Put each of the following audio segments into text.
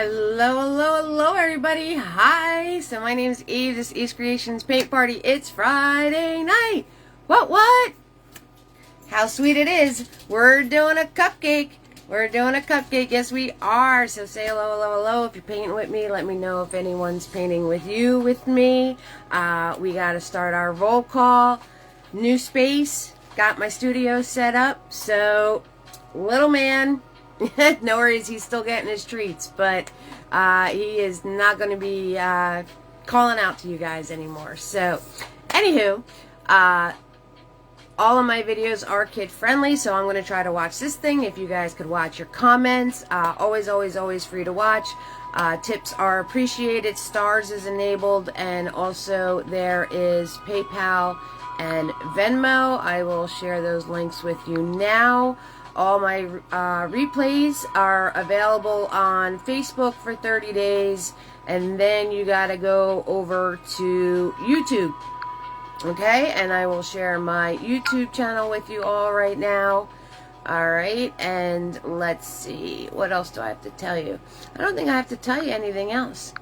Hello, hello, hello, everybody. Hi. So my name is Eve. This is Eve's Creations Paint Party. It's Friday night. What? How sweet it is. We're doing a cupcake. We're doing a cupcake. Yes, we are. So say hello, hello, hello. If you're painting with me, let me know if anyone's painting with you, with me. We got to start our roll call. New space. Got my studio set up. So, little man... no worries, he's still getting his treats, but he is not going to be calling out to you guys anymore. So, anywho, all of my videos are kid friendly, so I'm going to try to watch this thing. If you guys could watch your comments, always free to watch. Tips are appreciated, stars is enabled, and also there is PayPal and Venmo. I will share those links with you now. All my replays are available on Facebook for 30 days, and then you gotta go over to YouTube, okay? And I will share my YouTube channel with you all right now. Alright, and let's see, what else do I have to tell you? I don't think I have to tell you anything else.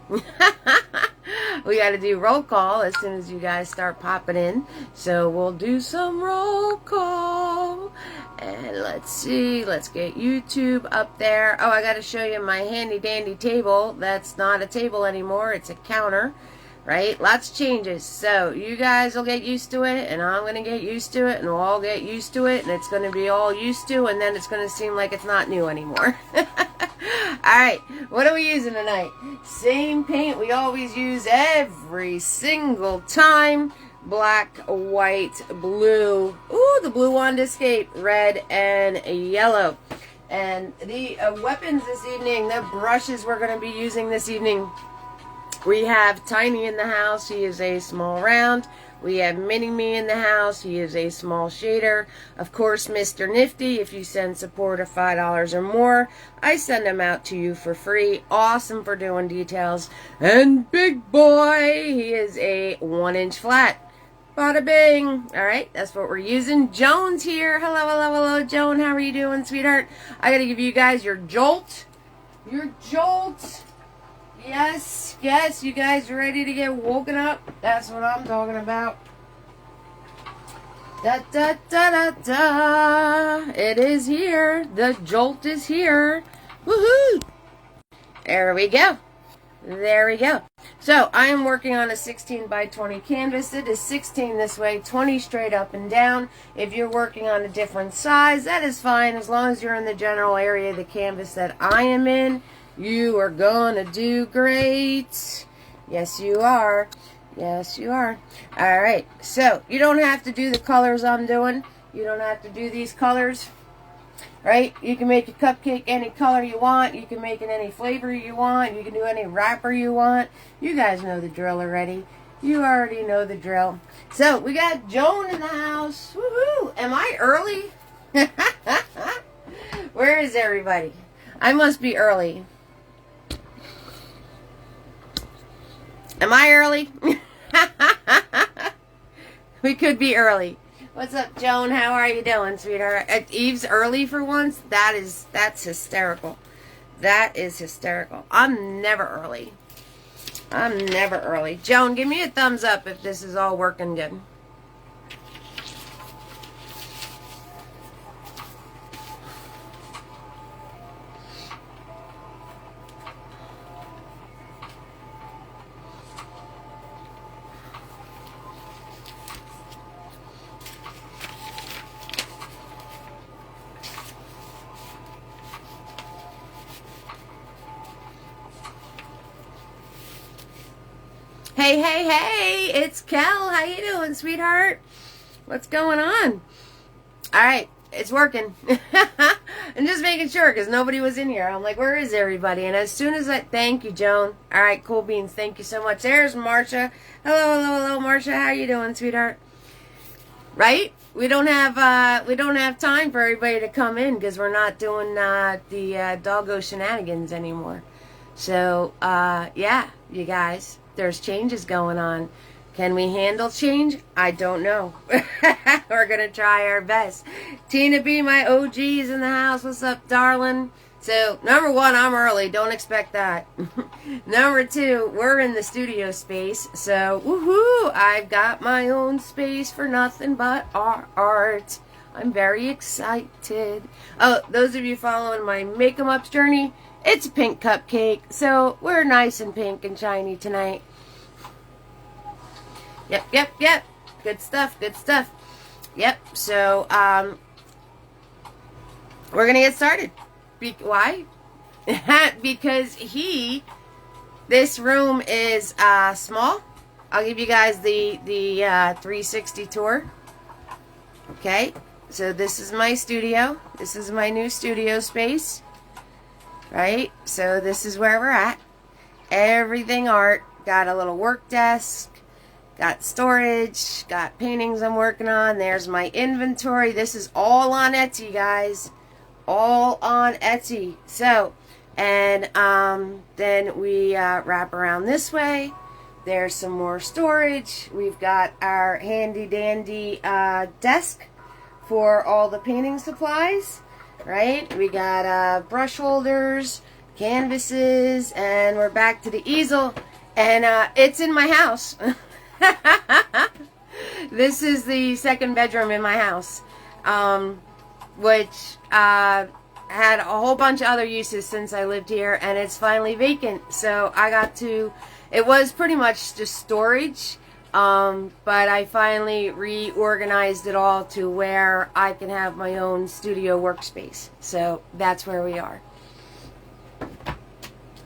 We got to do roll call as soon as you guys start popping in. So we'll do some roll call. And let's see, let's get YouTube up there. Oh, I got to show you my handy dandy table. That's not a table anymore, it's a counter. Right? Lots of changes. So you guys will get used to it, and I'm going to get used to it, and we'll all get used to it, and it's going to be all used to, and then it's going to seem like it's not new anymore. Alright, what are we using tonight? Same paint we always use every single time. Black, white, blue. Ooh, the blue wanted to escape. Red and yellow. And the weapons this evening, the brushes we're going to be using this evening. We have Tiny in the house. He is a small round. We have Mini-Me in the house. He is a small shader. Of course, Mr. Nifty, if you send support of $5 or more, I send them out to you for free. Awesome for doing details. And Big Boy, he is a 1-inch flat. Bada bing. Alright, that's what we're using. Joan's here. Hello, Joan. How are you doing, sweetheart? I gotta give you guys your jolt. Your jolt. Yes, you guys ready to get woken up? That's what I'm talking about. Da da da da da. It is here. The jolt is here. Woohoo! There we go. There we go. So, I am working on a 16 by 20 canvas. It is 16 this way, 20 straight up and down. If you're working on a different size, that is fine. As long as you're in the general area of the canvas that I am in, you are gonna do great. Yes, you are. Yes, you are. Alright, so you don't have to do the colors I'm doing. You don't have to do these colors. Right? You can make a cupcake any color you want. You can make it any flavor you want. You can do any wrapper you want. You guys know the drill already. You already know the drill. So, we got Joan in the house. Woohoo! Am I early? Where is everybody? I must be early. Am I early? We could be early. What's up, Joan? How are you doing, sweetheart? Eve's early for once? That's hysterical. That is hysterical. I'm never early. I'm never early. Joan, give me a thumbs up if this is all working good. Hey, it's Kel. How you doing, sweetheart? What's going on? Alright, it's working. I'm just making sure because nobody was in here. I'm like, where is everybody? And as soon as thank you, Joan. Alright, cool beans. Thank you so much. There's Marsha. Hello, Marsha. How you doing, sweetheart? Right? We don't have time for everybody to come in because we're not doing the doggo shenanigans anymore. So, yeah, you guys. There's changes going on. Can we handle change? I don't know. We're going to try our best. Tina B, my OG's in the house. What's up, darling? So, number one, I'm early. Don't expect that. Number two, we're in the studio space. So, woohoo! I've got my own space for nothing but art. I'm very excited. Oh, those of you following my make 'em ups journey, it's a pink cupcake. So, we're nice and pink and shiny tonight. Yep. Good stuff, good stuff. Yep, so, we're going to get started. Why? Because this room is small. I'll give you guys the 360 tour. Okay, so this is my studio. This is my new studio space. Right, so this is where we're at. Everything art. Got a little work desk. Got storage. Got paintings I'm working on. There's my inventory. This is all on Etsy, guys. All on Etsy. So, and then we wrap around this way. There's some more storage. We've got our handy dandy desk for all the painting supplies, right? We got brush holders, canvases, and we're back to the easel. And it's in my house. This is the second bedroom in my house. Which had a whole bunch of other uses since I lived here, and it's finally vacant. So I got to, it was pretty much just storage, but I finally reorganized it all to where I can have my own studio workspace. So that's where we are.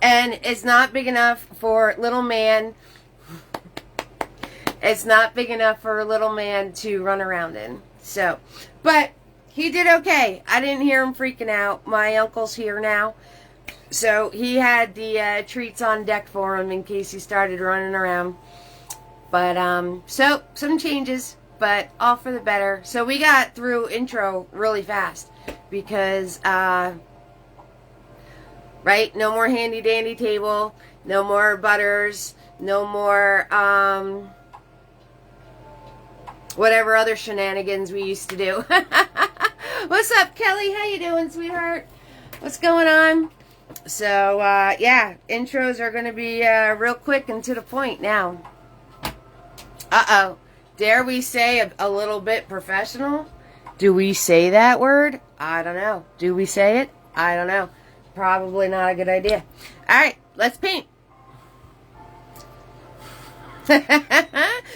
And it's not big enough for little man. It's not big enough for a little man to run around in. So, but he did okay. I didn't hear him freaking out. My uncle's here now. So he had the treats on deck for him in case he started running around. But, so, some changes, but all for the better. So we got through intro really fast. Because, right, no more handy dandy table. No more butters. No more, whatever other shenanigans we used to do. What's up, Kelly? How you doing, sweetheart? What's going on? So, yeah, intros are going to be real quick and to the point now. Uh-oh. Dare we say a little bit professional? Do we say that word? I don't know. Do we say it? I don't know. Probably not a good idea. All right, let's paint.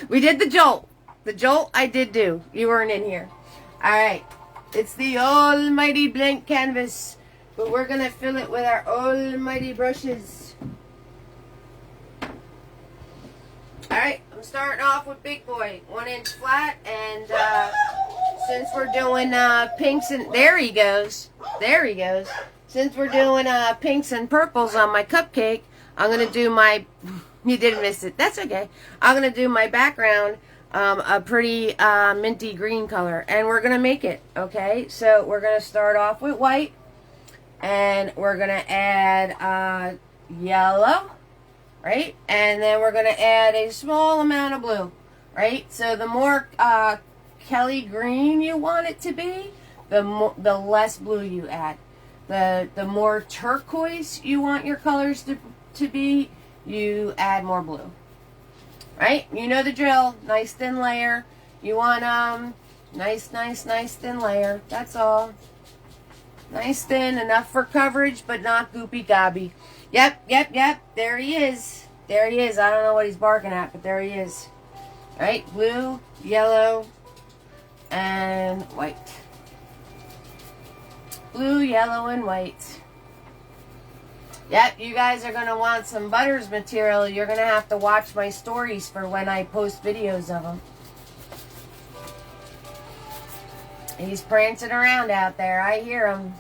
We did the jolt. The jolt I did do. You weren't in here. All right. It's the almighty blank canvas, but we're going to fill it with our almighty brushes. Alright, I'm starting off with Big Boy, 1 inch flat, and since we're doing pinks and, there he goes, since we're doing pinks and purples on my cupcake, I'm going to do my, you did miss it, that's okay, I'm going to do my background a pretty minty green color, and we're gonna make it. Okay, so we're gonna start off with white, and we're gonna add yellow, right, and then we're gonna add a small amount of blue, right. So the more Kelly green you want it to be, the less blue you add. The more turquoise you want your colors to be, you add more blue. Right? You know the drill. Nice thin layer. You want nice thin layer. That's all. Nice thin, enough for coverage, but not goopy gobby. Yep. There he is. I don't know what he's barking at, but there he is. Right? Blue, yellow, and white. Blue, yellow, and white. Yep, you guys are going to want some Butters material. You're going to have to watch my stories for when I post videos of them. He's prancing around out there. I hear him.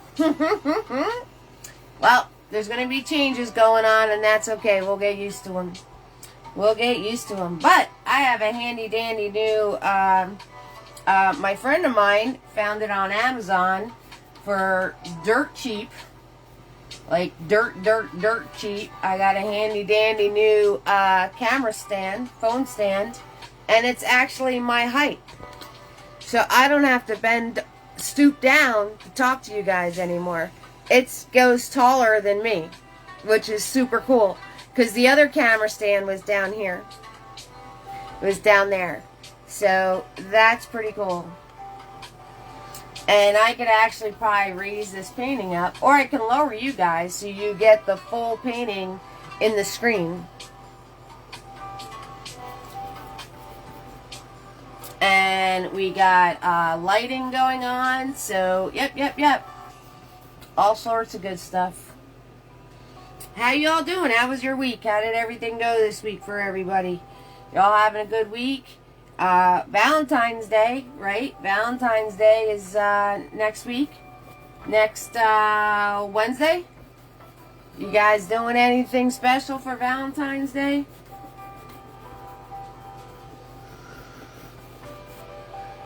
Well, there's going to be changes going on, and that's okay. We'll get used to them. But I have a handy dandy new, my friend of mine found it on Amazon for dirt cheap. Like dirt cheap. I got a handy dandy new camera stand, phone stand, and it's actually my height. So I don't have to stoop down to talk to you guys anymore. it goes taller than me, which is super cool. Because the other camera stand was down here. It was down there. So that's pretty cool. And I could actually probably raise this painting up. Or I can lower you guys so you get the full painting in the screen. And we got lighting going on. So, yep. All sorts of good stuff. How y'all doing? How was your week? How did everything go this week for everybody? Y'all having a good week? Valentine's Day, right? Valentine's Day is next week. Next Wednesday. You guys doing anything special for Valentine's Day?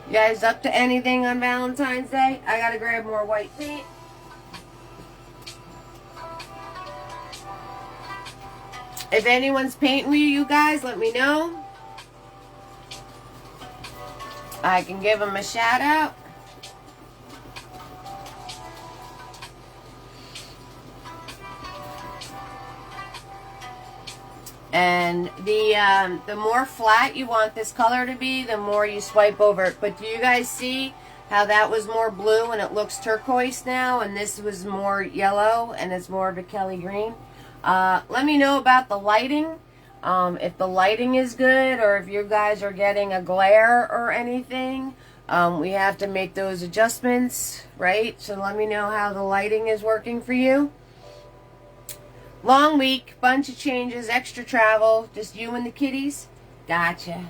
You guys up to anything on Valentine's Day? I gotta grab more white paint. If anyone's painting with you guys, let me know. I can give them a shout out. And the more flat you want this color to be, the more you swipe over it. But do you guys see how that was more blue and it looks turquoise now, and this was more yellow and it's more of a Kelly green? Let me know about the lighting. If the lighting is good, or if you guys are getting a glare or anything. We have to make those adjustments, right? So let me know how the lighting is working for you. Long week, bunch of changes, extra travel, just you and the kitties. Gotcha.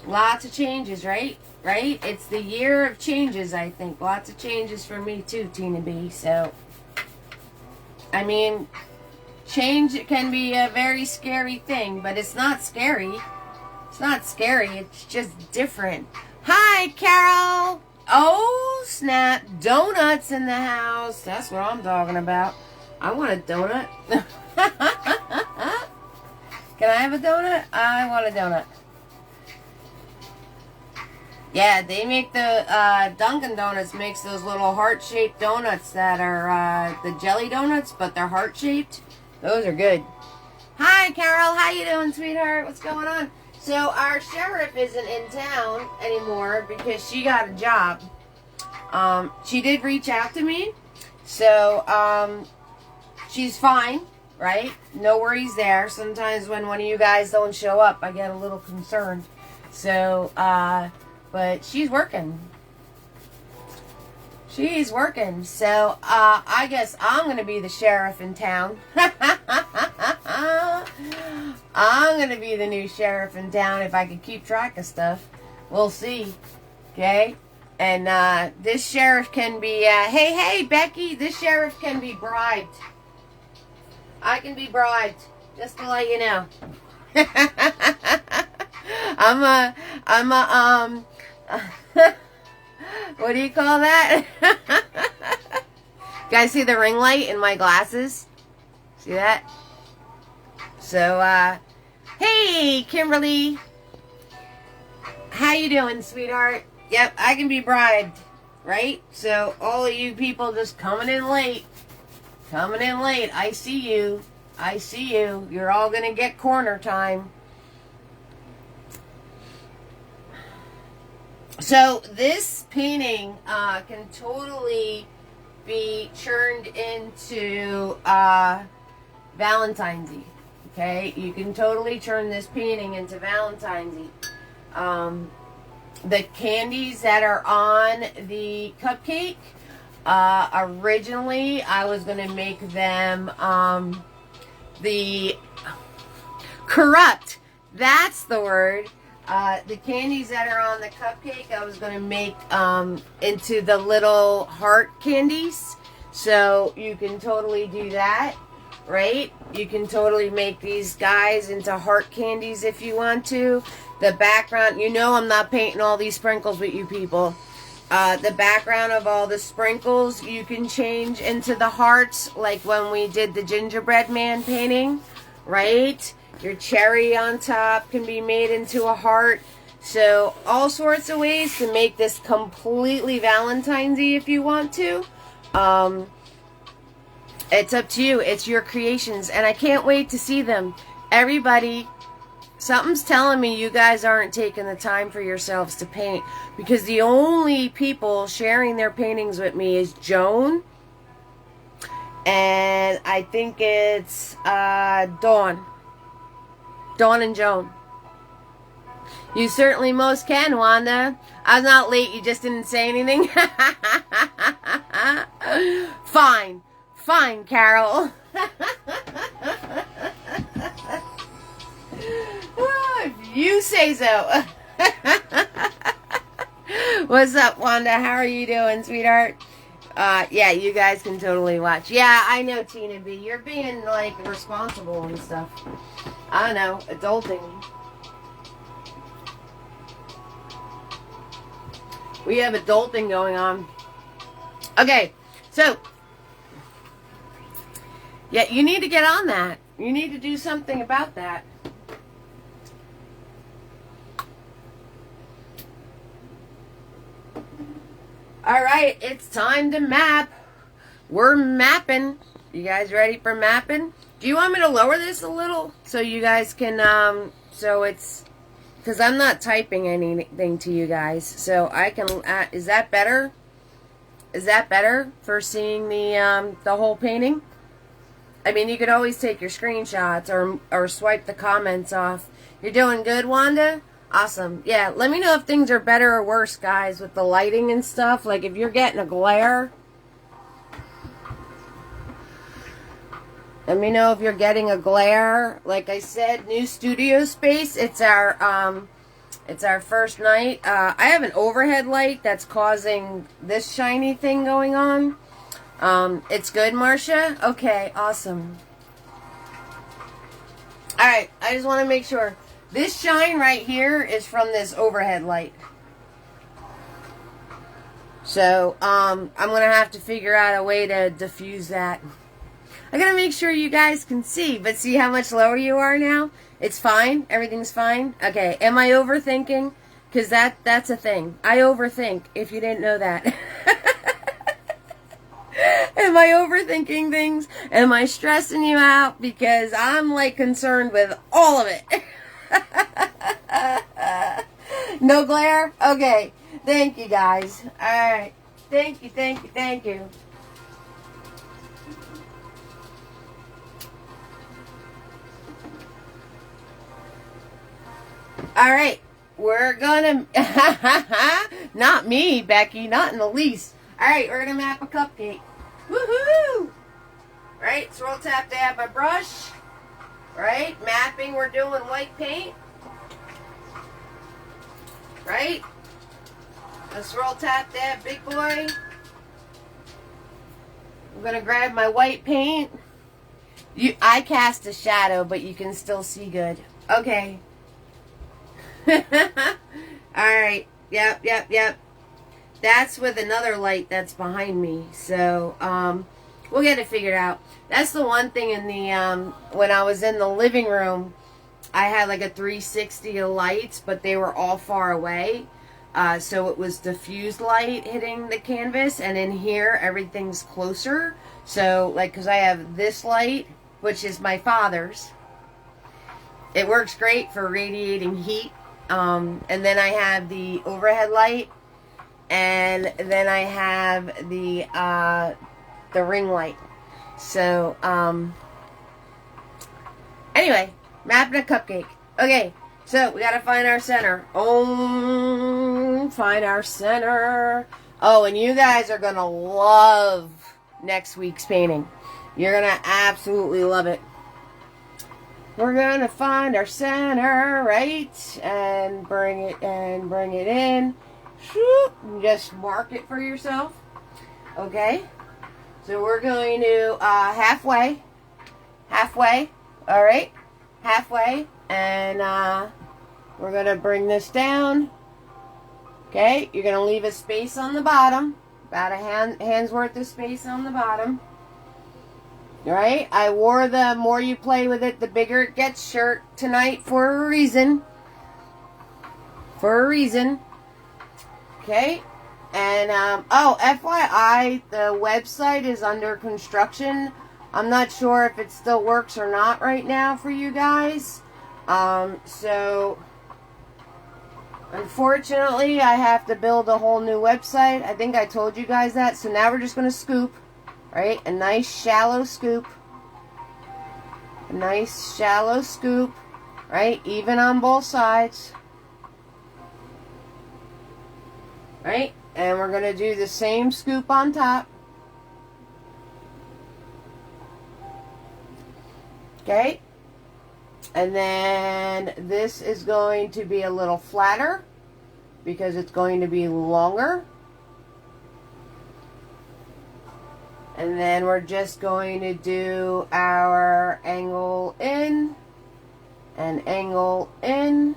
Lots of changes, right? It's the year of changes, I think. Lots of changes for me too, Tina B. So, I mean, change can be a very scary thing, but it's not scary. It's not scary. It's just different. Hi, Carol. Oh, snap. Donuts in the house. That's what I'm talking about. I want a donut. Can I have a donut? I want a donut. Yeah, they make the, Dunkin' Donuts makes those little heart-shaped donuts that are, the jelly donuts, but they're heart-shaped. Those are good. Hi, Carol. How you doing, sweetheart? What's going on? So, our sheriff isn't in town anymore because she got a job. She did reach out to me. So, she's fine, right? No worries there. Sometimes when one of you guys don't show up, I get a little concerned. So, but she's working. She's working. So, I guess I'm going to be the sheriff in town. I'm going to be the new sheriff in town if I can keep track of stuff. We'll see. Okay? And, this sheriff can be, hey, Becky, this sheriff can be bribed. I can be bribed. Just to let you know. What do you call that? Guys, see the ring light in my glasses? See that? So, hey, Kimberly. How you doing, sweetheart? Yep, I can be bribed, right? So, all of you people just coming in late. I see you. You're all going to get corner time. So this painting can totally be turned into Valentine's-y. Okay, you can totally turn this painting into Valentine's-y. The candies that are on the cupcake, originally I was going to make them corrupt. That's the word. The candies that are on the cupcake, I was going to make into the little heart candies. So you can totally do that, right? You can totally make these guys into heart candies if you want to. The background, you know I'm not painting all these sprinkles with you people. The background of all the sprinkles you can change into the hearts, like when we did the gingerbread man painting, right? Your cherry on top can be made into a heart. So all sorts of ways to make this completely Valentine's-y if you want to. It's up to you. It's your creations. And I can't wait to see them. Everybody, something's telling me you guys aren't taking the time for yourselves to paint. Because the only people sharing their paintings with me is Joan. And I think it's Dawn. Dawn and Joan. You certainly most can, Wanda. I was not late. You just didn't say anything. Fine. Fine, Carol. If you say so. What's up, Wanda? How are you doing, sweetheart? Yeah, you guys can totally watch. Yeah, I know, Tina B. You're being, like, responsible and stuff. I don't know, adulting. We have adulting going on. Okay, so yeah, you need to get on that. You need to do something about that. All right, it's time to map. We're mapping. You guys ready for mapping? Do you want me to lower this a little so you guys can, so it's, because I'm not typing anything to you guys, so I can, is that better? Is that better for seeing the whole painting? I mean, you could always take your screenshots or swipe the comments off. You're doing good, Wanda? Awesome. Yeah, let me know if things are better or worse, guys, with the lighting and stuff. Like, if you're getting a glare. Let me know if you're getting a glare. Like I said, new studio space. It's our first night. I have an overhead light that's causing this shiny thing going on. It's good, Marcia? Okay, awesome. Alright, I just want to make sure. This shine right here is from this overhead light. So, I'm going to have to figure out a way to diffuse that. I got to make sure you guys can see. But see how much lower you are now? It's fine? Everything's fine? Okay, am I overthinking? Because that's a thing. I overthink, if you didn't know that. Am I overthinking things? Am I stressing you out? Because I'm, like, concerned with all of it. No glare? Okay. Thank you, guys. Alright. Thank you, thank you, thank you. Alright. We're gonna... Not me, Becky. Not in the least. Alright, we're gonna map a cupcake. Woohoo! Right, swirl tap dab my brush. Right, mapping, we're doing white paint. Right? A swirl tap dab, big boy. I'm gonna grab my white paint. I cast a shadow, but you can still see good. Okay. Alright, yep. That's with another light that's behind me. So, we'll get it figured out. That's the one thing in the, when I was in the living room, I had like a 360 of lights, but they were all far away. So it was diffused light hitting the canvas, and in here, everything's closer. So, like, because I have this light, which is my father's. It works great for radiating heat. And then I have the overhead light. And then I have the ring light. So, anyway, mapping a cupcake. Okay, so we gotta find our center. Find our center. Oh, and you guys are gonna love next week's painting. You're gonna absolutely love it. We're gonna find our center, right? And bring it in. Just mark it for yourself. Okay, so we're going to halfway, all right, halfway, and we're going to bring this down. Okay, you're going to leave a space on the bottom, about a hand's worth of space on the bottom. All right, I wore the more you play with it, the bigger it gets shirt tonight for a reason. for a reason. Okay. And, oh, FYI, the website is under construction. I'm not sure if it still works or not right now for you guys. So, unfortunately, I have to build a whole new website. I think I told you guys that. So now we're just going to scoop, right? A nice shallow scoop. A nice shallow scoop, right? Even on both sides. Right? And we're going to do the same scoop on top. Okay? And then this is going to be a little flatter because it's going to be longer. And then we're just going to do our angle in and angle in.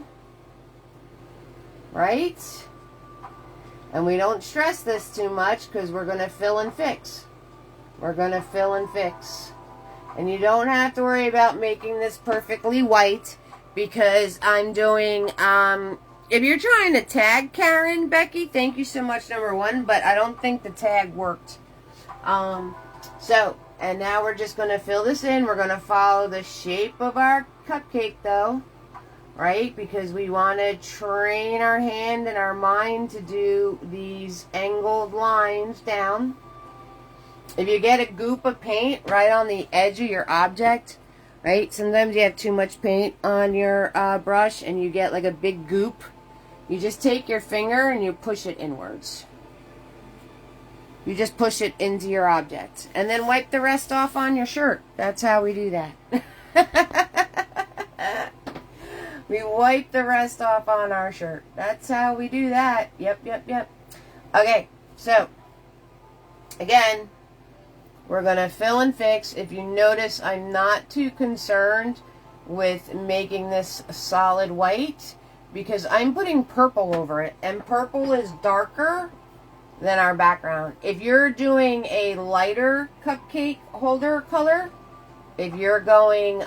Right? And we don't stress this too much because we're going to fill and fix. We're going to fill and fix. And you don't have to worry about making this perfectly white because I'm doing, if you're trying to tag Karen, Becky, thank you so much, number one, but I don't think the tag worked. And now we're just going to fill this in. We're going to follow the shape of our cupcake though. Right? Because we want to train our hand and our mind to do these angled lines down. If you get a goop of paint right on the edge of your object, right? Sometimes you have too much paint on your brush and you get like a big goop. You just take your finger and you push it inwards. You just push it into your object. And then wipe the rest off on your shirt. That's how we do that. We wipe the rest off on our shirt. That's how we do that. Yep. Okay, so, again, we're going to fill and fix. If you notice, I'm not too concerned with making this solid white because I'm putting purple over it. And purple is darker than our background. If you're doing a lighter cupcake holder color, if you're going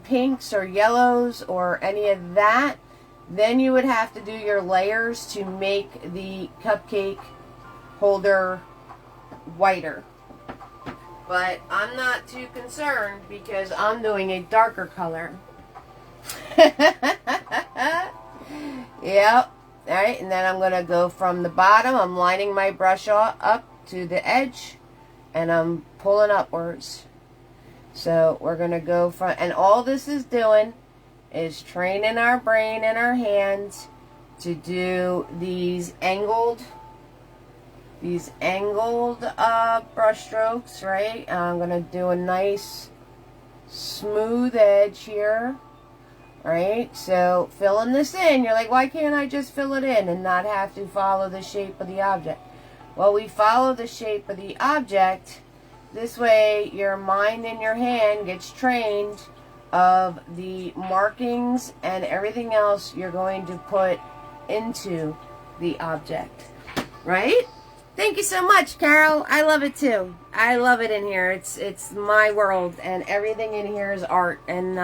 pinks or yellows or any of that, then you would have to do your layers to make the cupcake holder whiter. But I'm not too concerned because I'm doing a darker color. Yep. Alright, and then I'm going to go from the bottom. I'm lining my brush up to the edge and I'm pulling upwards. So we're going to go from, and all this is doing is training our brain and our hands to do these angled brush strokes, right? I'm going to do a nice smooth edge here, right? So filling this in, you're like, why can't I just fill it in and not have to follow the shape of the object? Well, we follow the shape of the object. This way, your mind and your hand gets trained of the markings and everything else you're going to put into the object. Right? Thank you so much, Carol. I love it too. I love it in here. It's my world, and everything in here is art. And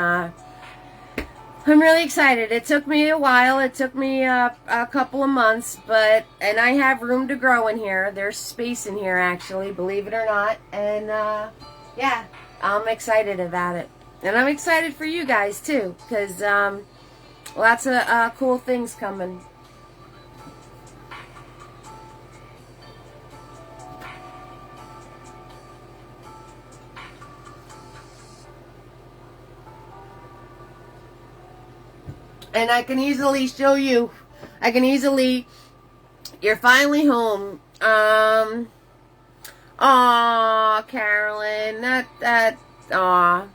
I'm really excited. It took me a while. It took me a couple of months, and I have room to grow in here. There's space in here, actually, believe it or not. And yeah, I'm excited about it. And I'm excited for you guys too, because lots of cool things coming. And I can easily show you. You're finally home. Aw, Carolyn. Aw.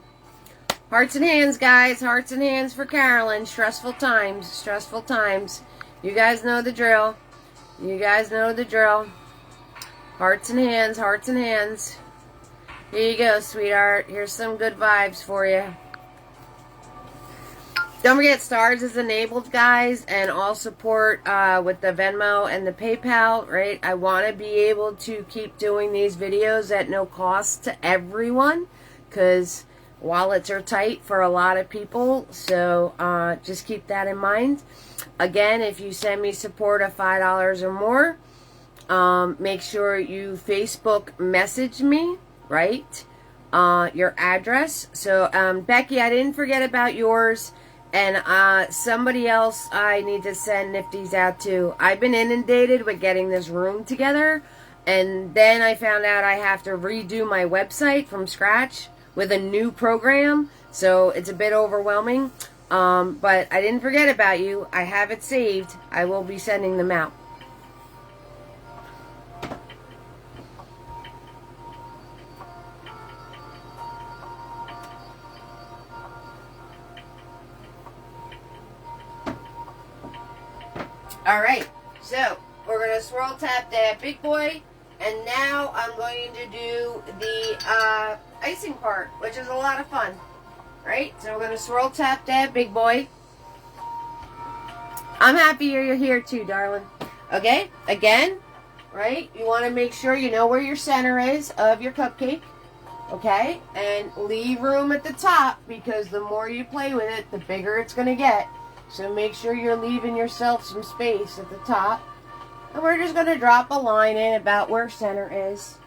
Hearts and hands, guys. Hearts and hands for Carolyn. Stressful times. Stressful times. You guys know the drill. You guys know the drill. Hearts and hands. Hearts and hands. Here you go, sweetheart. Here's some good vibes for you. Don't forget, Stars is enabled, guys, and all support with the Venmo and the PayPal, right? I want to be able to keep doing these videos at no cost to everyone, because wallets are tight for a lot of people, so just keep that in mind. Again, if you send me support of $5 or more, make sure you Facebook message me, right? Your address. So, Becky, I didn't forget about yours. And somebody else I need to send nifties out to. I've been inundated with getting this room together. And then I found out I have to redo my website from scratch with a new program. So it's a bit overwhelming. But I didn't forget about you. I have it saved. I will be sending them out. Alright, so we're going to swirl tap that big boy, and now I'm going to do the icing part, which is a lot of fun, right? So we're going to swirl tap that big boy. I'm happy you're here too, darling. Okay, again, right, you want to make sure you know where your center is of your cupcake, okay? And leave room at the top, because the more you play with it, the bigger it's going to get. So make sure you're leaving yourself some space at the top. And we're just going to drop a line in about where center is.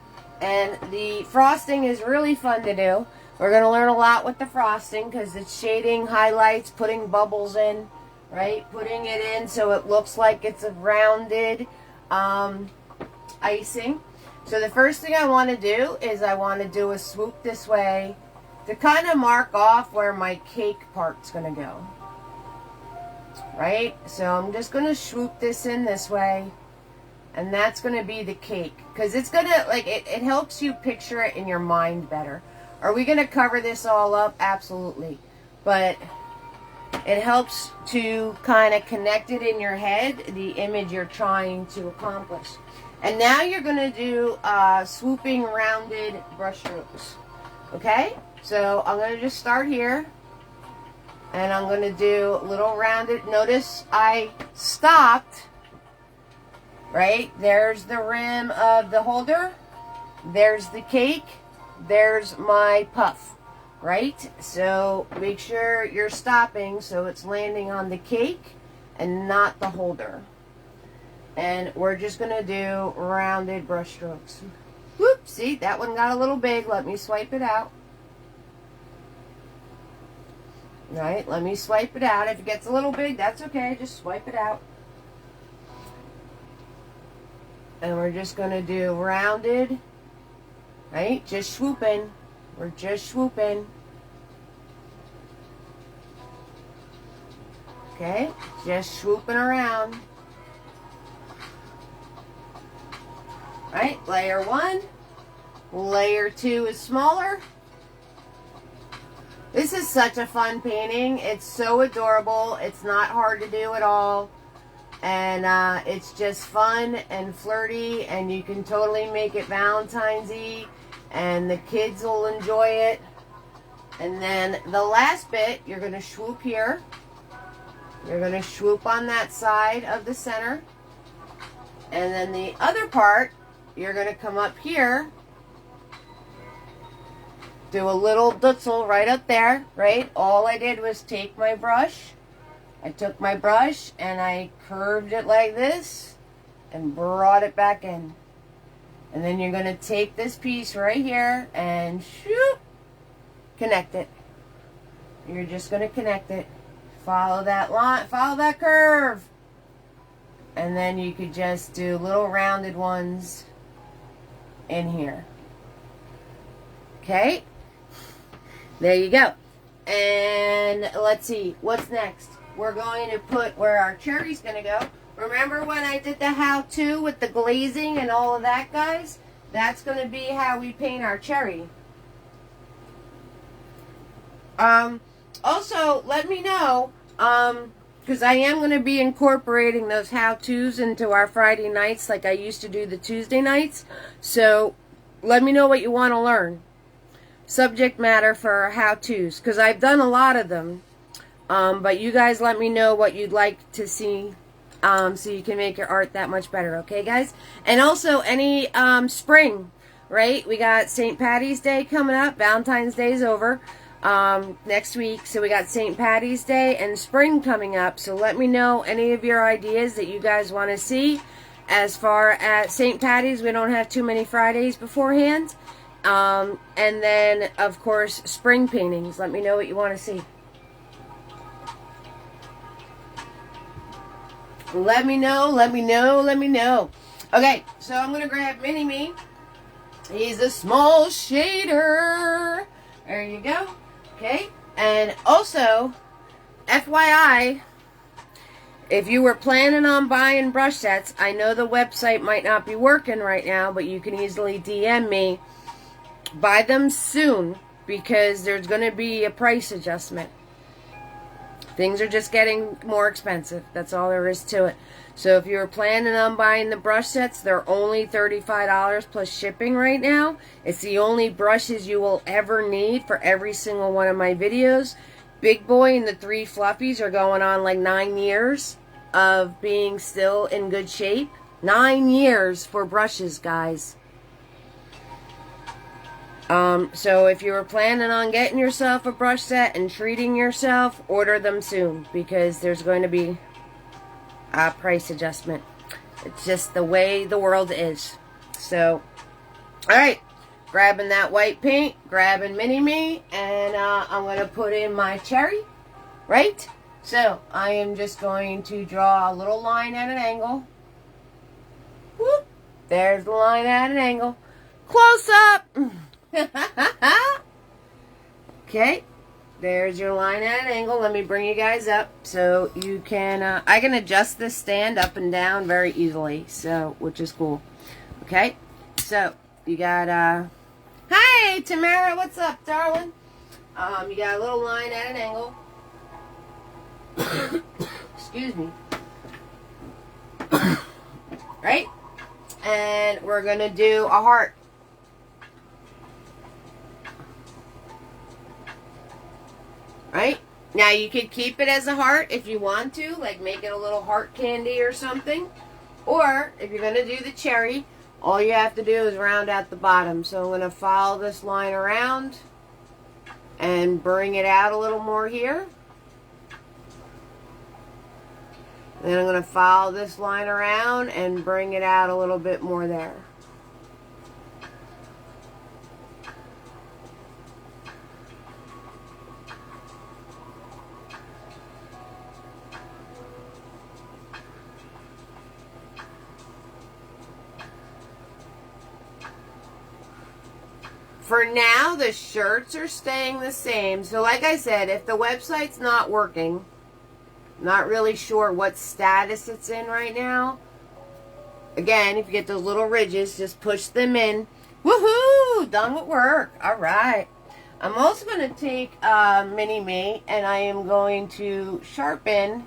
And the frosting is really fun to do. We're going to learn a lot with the frosting because it's shading, highlights, putting bubbles in, right? Putting it in so it looks like it's a rounded icing. So the first thing I want to do is I want to do a swoop this way to kind of mark off where my cake part's going to go. Right? So I'm just going to swoop this in this way. And that's going to be the cake. Because it's going to, like, it helps you picture it in your mind better. Are we going to cover this all up? Absolutely. But it helps to kind of connect it in your head, the image you're trying to accomplish. And now you're going to do swooping rounded brush strokes. Okay? So I'm going to just start here. And I'm going to do little rounded. Notice I stopped. Right? There's the rim of the holder. There's the cake. There's my puff. Right? So make sure you're stopping so it's landing on the cake and not the holder. And we're just going to do rounded brush strokes. Whoop! See, that one got a little big. Let me swipe it out. Right, let me swipe it out. If it gets a little big, that's okay. Just swipe it out. And we're just going to do rounded. Right, just swooping. We're just swooping. Okay, just swooping around. Right, layer 1. Layer 2 is smaller. This is such a fun painting. It's so adorable. It's not hard to do at all. And it's just fun and flirty. And you can totally make it Valentine's-y. And the kids will enjoy it. And then the last bit, you're going to swoop here. You're going to swoop on that side of the center. And then the other part, you're going to come up here. Do a little doodle right up there, right? All I did was take my brush. I took my brush and I curved it like this and brought it back in. And then you're going to take this piece right here and shoop, connect it. You're just going to connect it. Follow that line, follow that curve. And then you could just do little rounded ones in here. Okay? There you go. And let's see, what's next? We're going to put where our cherry's going to go. Remember when I did the how-to with the glazing and all of that, guys? That's going to be how we paint our cherry. Also, let me know, because I am going to be incorporating those how-tos into our Friday nights like I used to do the Tuesday nights. So, let me know what you want to learn. Subject matter for how-tos, because I've done a lot of them. But you guys let me know what you'd like to see, so you can make your art that much better, okay, guys? And also, any spring, right? We got St. Patty's Day coming up. Valentine's Day is over. next week. So we got St. Patty's Day and spring coming up. So let me know any of your ideas that you guys want to see. As far as St. Patty's, we don't have too many Fridays beforehand. And then, of course, spring paintings. Let me know what you want to see. Let me know, let me know, let me know. Okay, so I'm going to grab Mini-Me. He's a small shader. There you go. Okay, and also, FYI, if you were planning on buying brush sets, I know the website might not be working right now, but you can easily DM me. Buy them soon, because there's going to be a price adjustment. Things are just getting more expensive. That's all there is to it. So if you were planning on buying the brush sets, they're only $35 plus shipping right now. It's the only brushes you will ever need for every single one of my videos. Big Boy and the 3 fluffies are going on like 9 years of being still in good shape. 9 years for brushes, guys. So if you were planning on getting yourself a brush set and treating yourself, order them soon, because there's going to be a price adjustment. It's just the way the world is. So, alright, grabbing that white paint, grabbing Mini-Me, and I'm going to put in my cherry, right? So, I am just going to draw a little line at an angle. Whoop, there's the line at an angle. Close up! Okay, there's your line at an angle. Let me bring you guys up so you can, I can adjust this stand up and down very easily, so, which is cool. Okay, so, you got, hi, Tamara, what's up, darling? You got a little line at an angle. Excuse me. Right? And we're going to do a heart. Right? Now you could keep it as a heart if you want to, like make it a little heart candy or something. Or if you're going to do the cherry, all you have to do is round out the bottom. So I'm going to follow this line around and bring it out a little more here. Then I'm going to follow this line around and bring it out a little bit more there. For now, the shirts are staying the same. So like I said, if the website's not working, not really sure what status it's in right now. Again, if you get those little ridges, just push them in. Woohoo! Done with work. Alright. I'm also going to take Mini-Me and I am going to sharpen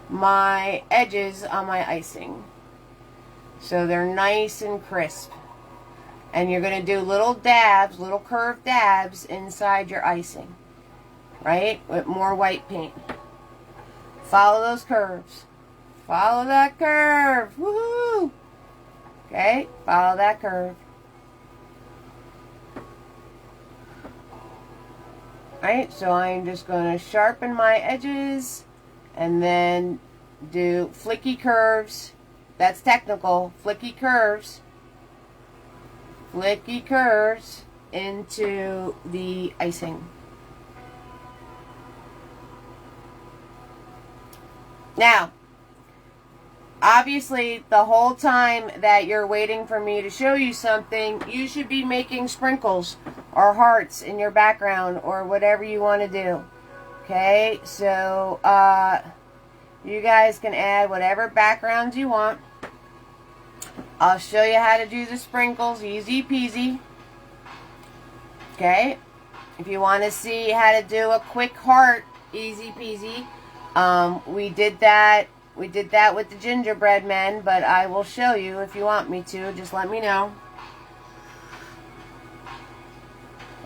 my edges on my icing. So they're nice and crisp. And you're going to do little dabs, little curved dabs inside your icing. Right? With more white paint. Follow those curves. Follow that curve. Woohoo! Okay? Follow that curve. Right? So I'm just going to sharpen my edges. And then do flicky curves. That's technical. Flicky curves. Flicky curves into the icing. Now, obviously, the whole time that you're waiting for me to show you something, you should be making sprinkles or hearts in your background or whatever you want to do. Okay, so you guys can add whatever backgrounds you want. I'll show you how to do the sprinkles, easy peasy. Okay, if you want to see how to do a quick heart, easy peasy. We did that with the gingerbread men, but I will show you if you want me to. Just let me know.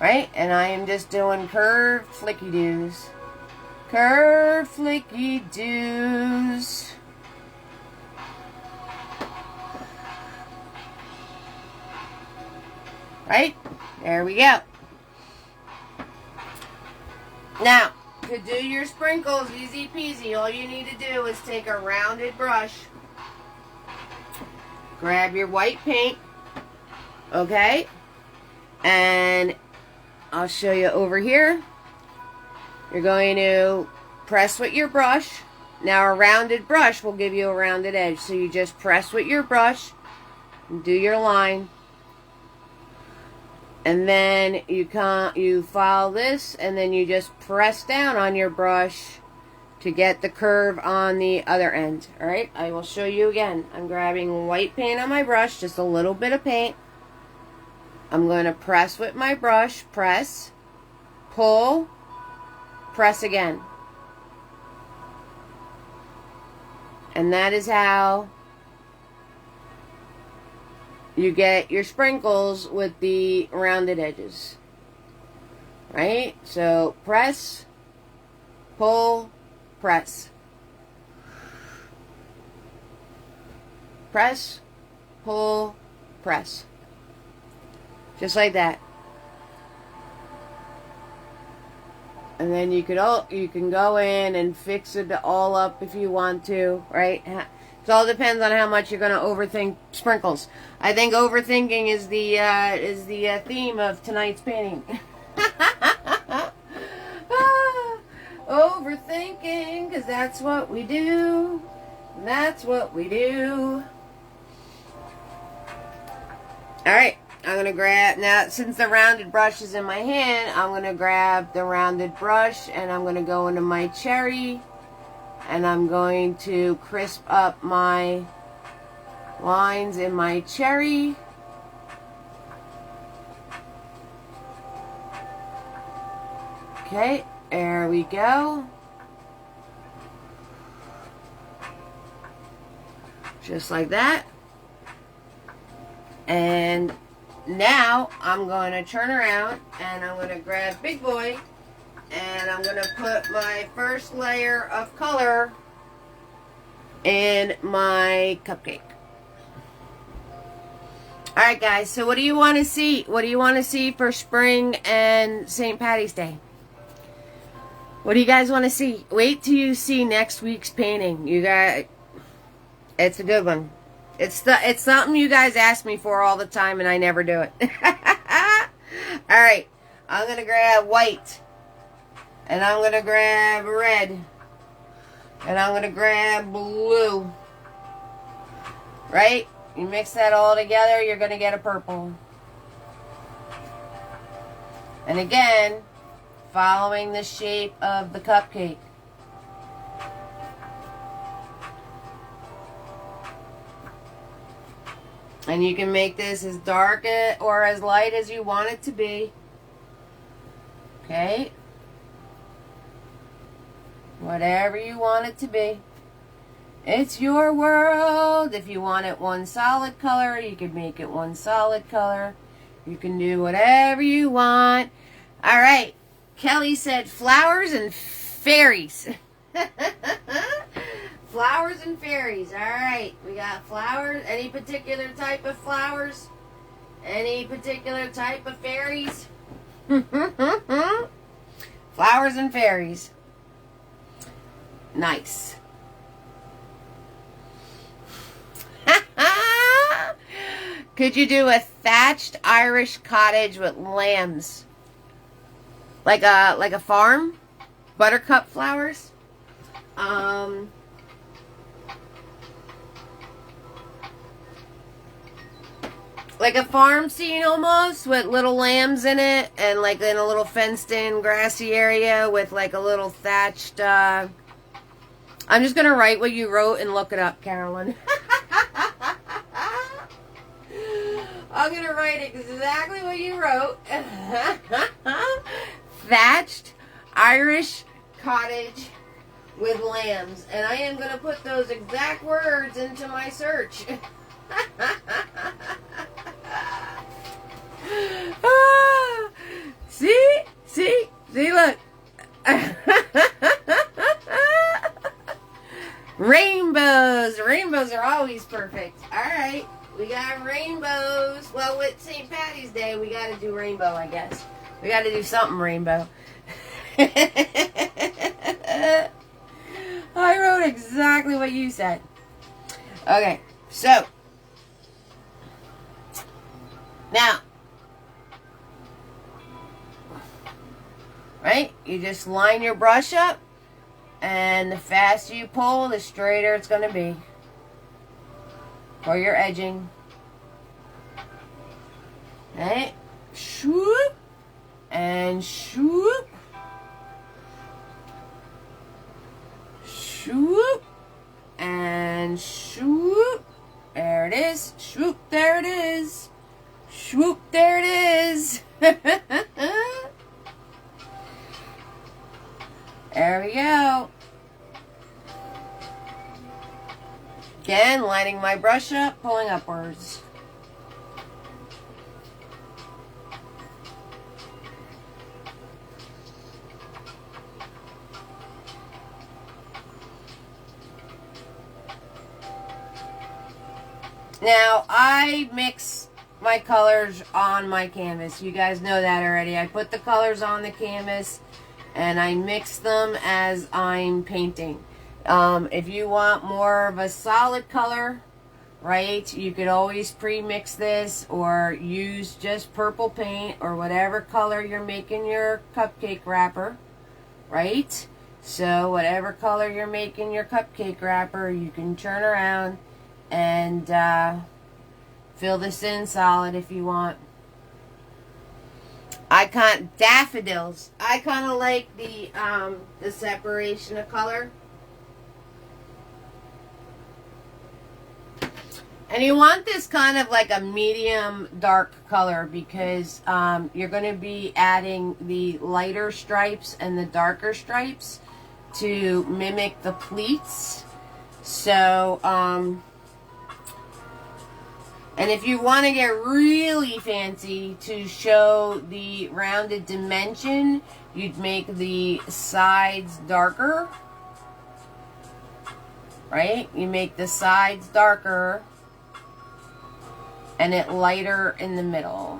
Right, and I am just doing curved flicky doos. Curved flicky doos. Right? There we go. Now, to do your sprinkles, easy peasy, all you need to do is take a rounded brush, grab your white paint, okay, and I'll show you over here. You're going to press with your brush. Now a rounded brush will give you a rounded edge, so you just press with your brush and do your line. And then you follow this, and then you just press down on your brush to get the curve on the other end. Alright, I will show you again. I'm grabbing white paint on my brush, just a little bit of paint. I'm going to press with my brush, press, pull, press again. And that is how you get your sprinkles with the rounded edges. Right? So press, pull, press. Press, pull, press. Just like that. And then you can go in and fix it all up if you want to, right? It all depends on how much you're going to overthink sprinkles. I think overthinking is the theme of tonight's painting. Overthinking, because that's what we do. That's what we do. Alright, I'm going to grab, now since the rounded brush is in my hand, I'm going to grab the rounded brush and I'm going to go into my cherry. And I'm going to crisp up my lines in my cherry. Okay, there we go. Just like that. And now I'm going to turn around and I'm going to grab Big Boy. And I'm going to put my first layer of color in my cupcake. Alright guys, so what do you want to see? What do you want to see for spring and St. Patty's Day? What do you guys want to see? Wait till you see next week's painting. You guys, it's a good one. It's something you guys ask me for all the time and I never do it. Alright, I'm going to grab white. And I'm going to grab red. And I'm going to grab blue. Right? You mix that all together, you're going to get a purple. And again, following the shape of the cupcake. And you can make this as dark or as light as you want it to be. Okay? Whatever you want it to be. It's your world. If you want it one solid color, you can make it one solid color. You can do whatever you want. Alright. Kelly said flowers and fairies. Flowers and fairies. Alright. We got flowers. Any particular type of flowers? Any particular type of fairies? Flowers and fairies. Nice. Could you do a thatched Irish cottage with lambs? Like a farm? Buttercup flowers? Like a farm scene almost, with little lambs in it, and like in a little fenced in grassy area with like a little thatched, I'm just going to write what you wrote and look it up, Carolyn. I'm going to write exactly what you wrote. Thatched Irish cottage with lambs. And I am going to put those exact words into my search. See, look. Rainbows are always perfect. Alright, we got rainbows. Well, with St. Patty's Day, we got to do rainbow, I guess. We got to do something rainbow. I wrote exactly what you said. Okay, so now, right, you just line your brush up, and the faster you pull, the straighter it's going to be for your edging. Right, swoop, and swoop, swoop, and swoop. There it is. Swoop, there it is. Swoop, there it is. There we go. Again, lining my brush up, pulling upwards. Now, I mix my colors on my canvas. You guys know that already. I put the colors on the canvas and I mix them as I'm painting. If you want more of a solid color, right, you could always pre-mix this or use just purple paint or whatever color you're making your cupcake wrapper, right? So whatever color you're making your cupcake wrapper, you can turn around and fill this in solid if you want. Daffodils. I kind of like the separation of color. And you want this kind of like a medium dark color because you're going to be adding the lighter stripes and the darker stripes to mimic the pleats. So, and if you want to get really fancy to show the rounded dimension, you'd make the sides darker, right? You make the sides darker and it lighter in the middle.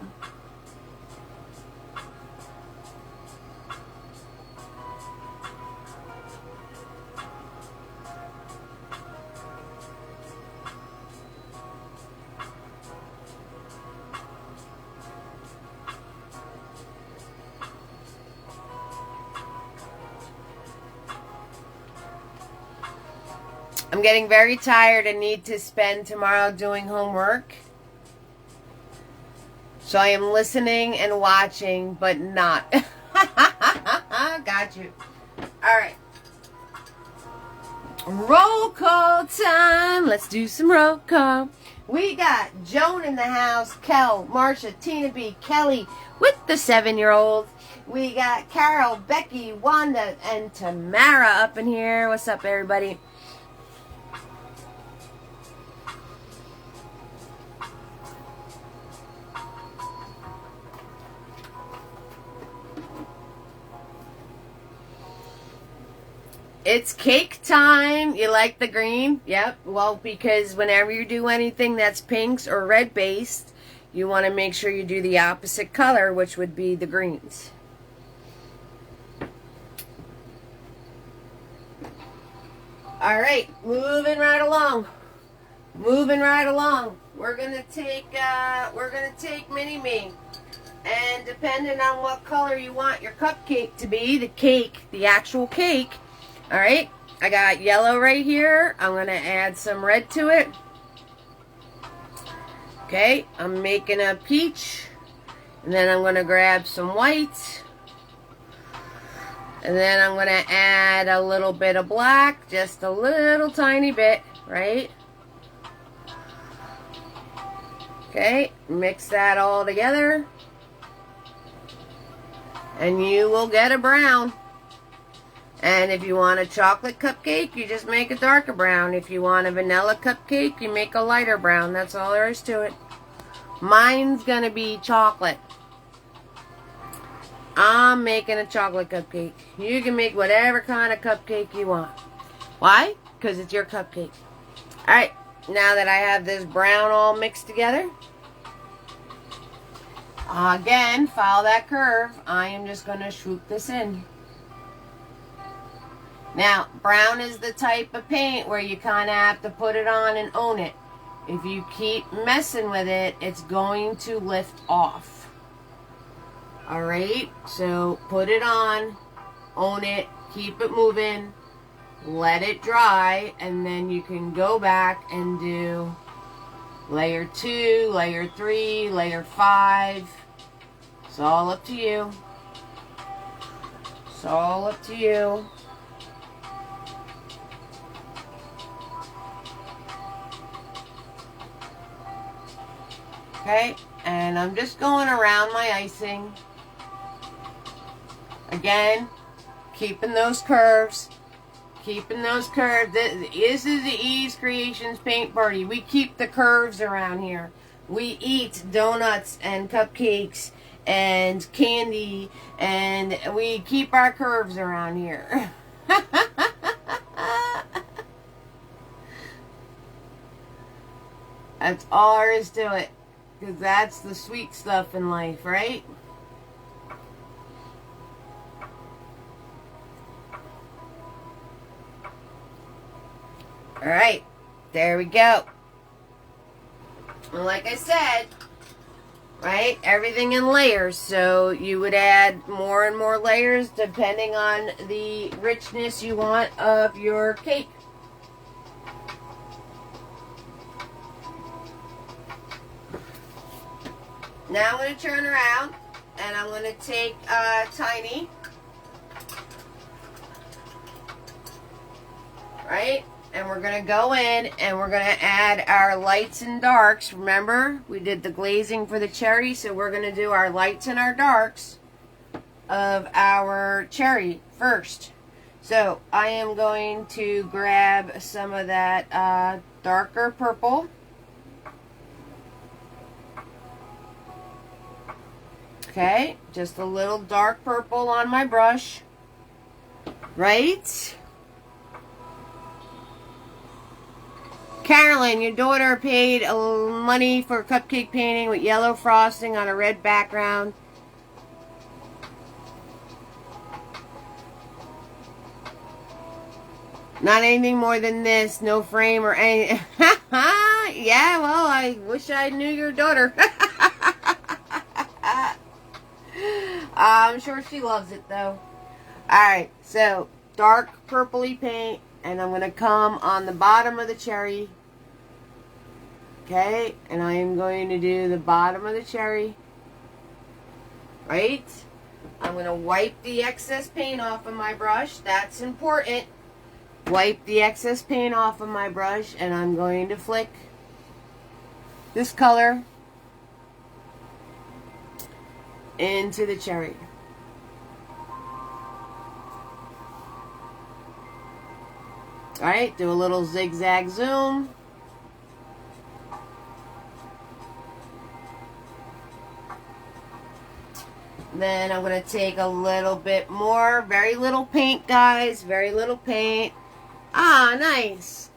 I'm getting very tired and need to spend tomorrow doing homework. So I am listening and watching, but not. Got you. Alright. Roll call time. Let's do some roll call. We got Joan in the house, Kel, Marsha, Tina B, Kelly with the 7-year-old. We got Carol, Becky, Wanda, and Tamara up in here. What's up, everybody? It's cake time. You like the green? Yep. Well, because whenever you do anything that's pinks or red based, you want to make sure you do the opposite color, which would be the greens. All right, moving right along. Moving right along. We're gonna take Mini Me, and depending on what color you want your cupcake to be, the actual cake. All right, I got yellow right here. I'm going to add some red to it. Okay, I'm making a peach. And then I'm going to grab some white. And then I'm going to add a little bit of black. Just a little tiny bit, right? Okay, mix that all together. And you will get a brown. And if you want a chocolate cupcake, you just make a darker brown. If you want a vanilla cupcake, you make a lighter brown. That's all there is to it. Mine's going to be chocolate. I'm making a chocolate cupcake. You can make whatever kind of cupcake you want. Why? Because it's your cupcake. Alright, now that I have this brown all mixed together, again, follow that curve. I am just going to swoop this in. Now, brown is the type of paint where you kind of have to put it on and own it. If you keep messing with it, it's going to lift off. Alright, so put it on, own it, keep it moving, let it dry, and then you can go back and do layer 2, layer 3, layer 5. It's all up to you. It's all up to you. Okay, and I'm just going around my icing. Again, keeping those curves. Keeping those curves. This is the Eve's Creations paint party. We keep the curves around here. We eat donuts and cupcakes and candy, and we keep our curves around here. That's all there is to it. Because that's the sweet stuff in life, right? Alright, there we go. And like I said, right, everything in layers. So you would add more and more layers depending on the richness you want of your cake. Now I'm going to turn around and I'm going to take Tiny, right? And we're going to go in and we're going to add our lights and darks. Remember, we did the glazing for the cherry, so we're going to do our lights and our darks of our cherry first. So I am going to grab some of that darker purple. Okay, just a little dark purple on my brush, right? Carolyn, your daughter paid money for cupcake painting with yellow frosting on a red background. Not anything more than this, no frame or any. Yeah, well, I wish I knew your daughter. I'm sure she loves it though. Alright, so dark purpley paint, and I'm going to come on the bottom of the cherry. Okay, and I am going to do the bottom of the cherry. Right? I'm going to wipe the excess paint off of my brush. That's important. Wipe the excess paint off of my brush, and I'm going to flick this color into the cherry. Alright, do a little zigzag zoom. Then I'm going to take a little bit more, very little paint, guys, very little paint. Ah, nice.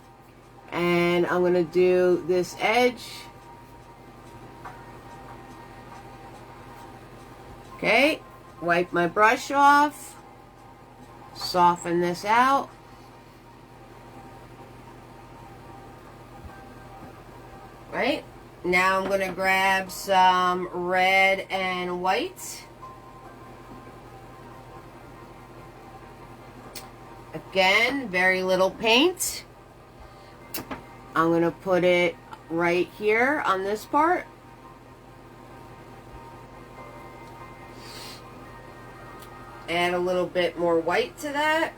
And I'm going to do this edge. Okay, wipe my brush off, soften this out. Right, now I'm going to grab some red and white. Again, very little paint. I'm going to put it right here on this part. Add a little bit more white to that.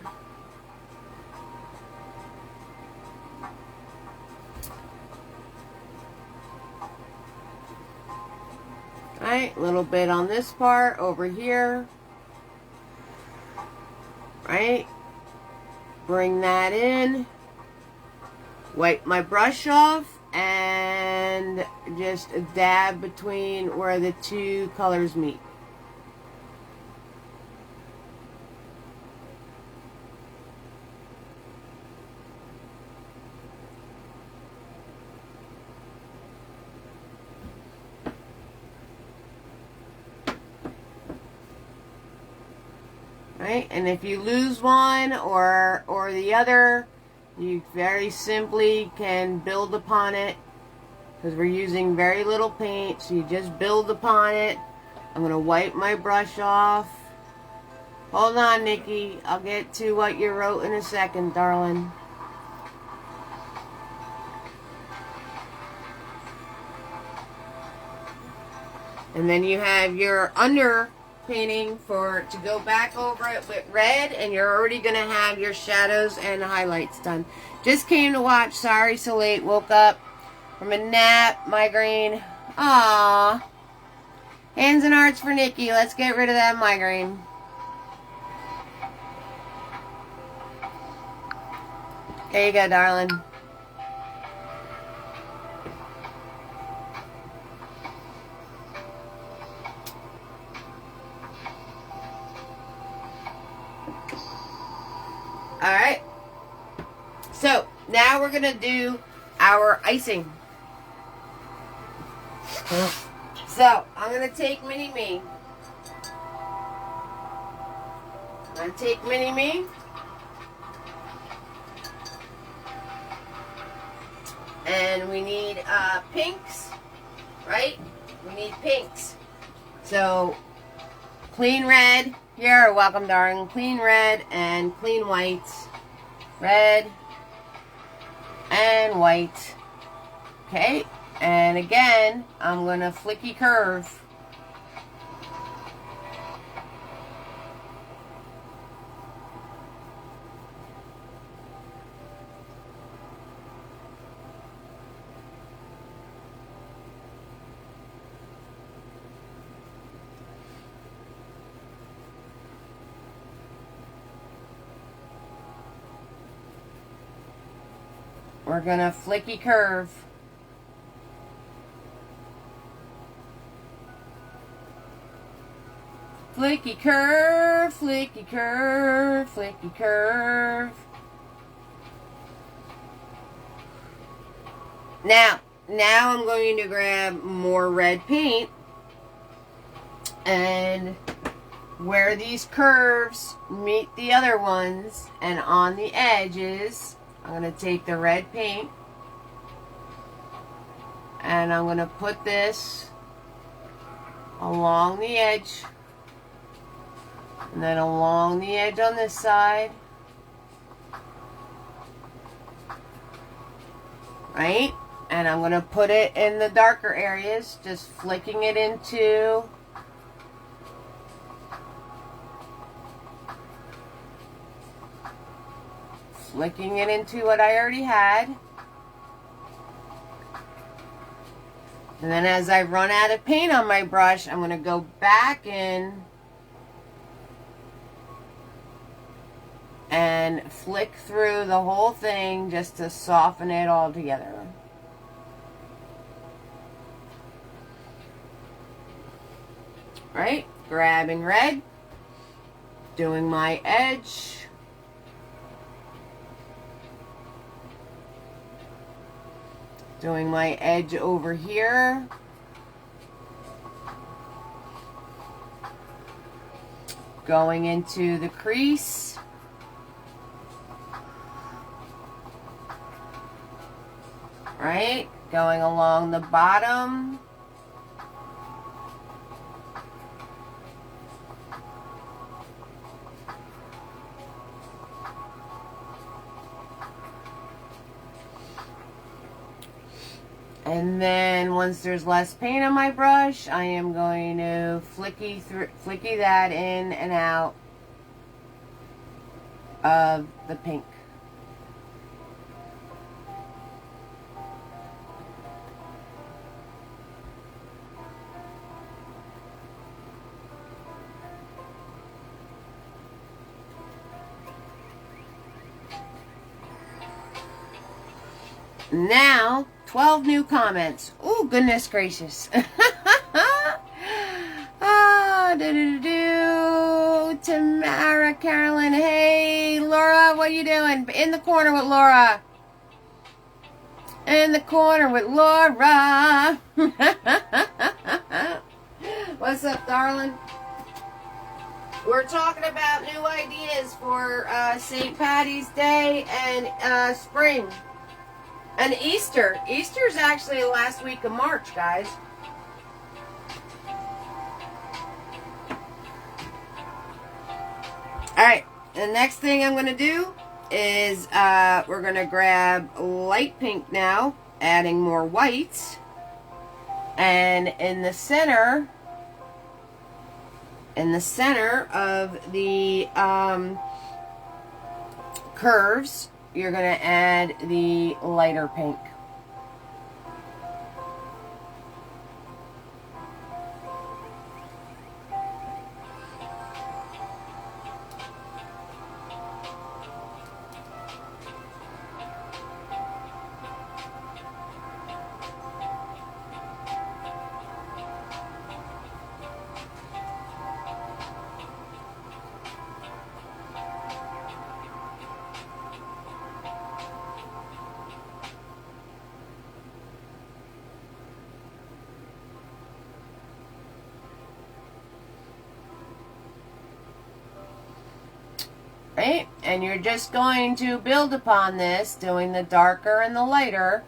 Alright, a little bit on this part over here. Right, bring that in. Wipe my brush off and just dab between where the two colors meet. Right? And if you lose one or the other, you very simply can build upon it, because we're using very little paint, so you just build upon it. I'm going to wipe my brush off. Hold on, Nikki. I'll get to what you wrote in a second, darling. And then you have your under painting to go back over it with red, and you're already going to have your shadows and highlights done. Just came to watch. Sorry so late. Woke up from a nap, migraine. Aww. Hands and hearts for Nikki. Let's get rid of that migraine. There you go, darling. Alright. So, now we're going to do our icing. So, I'm going to take Mini-Me. And we need pinks, right? We need pinks. So, clean red. You're welcome, darling. Clean red and clean white. Red and white. Okay. And again, I'm going to flicky curve. We're going to flicky curve. Flicky curve, flicky curve, flicky curve. Now I'm going to grab more red paint, and where these curves meet the other ones and on the edges, I'm going to take the red paint and I'm going to put this along the edge, and then along the edge on this side, right? And I'm going to put it in the darker areas, just flicking it into what I already had. And then as I run out of paint on my brush, I'm going to go back in and flick through the whole thing just to soften it all together. Right? Grabbing red, doing my edge. Doing my edge over here. Going into the crease. Right? Going along the bottom. And then once there's less paint on my brush, I am going to flicky that in and out of the pink. Now, 12 new comments. Oh, goodness gracious. Tamara, Carolyn. Hey, Laura, what are you doing? In the corner with Laura. In the corner with Laura. What's up, darling? We're talking about new ideas for St. Patty's Day and spring. And Easter. Easter's actually the last week of March, guys. Alright, the next thing I'm going to do is we're going to grab light pink now, adding more whites. And in the center of the curves, you're going to add the lighter pink. Right? And you're just going to build upon this, doing the darker and the lighter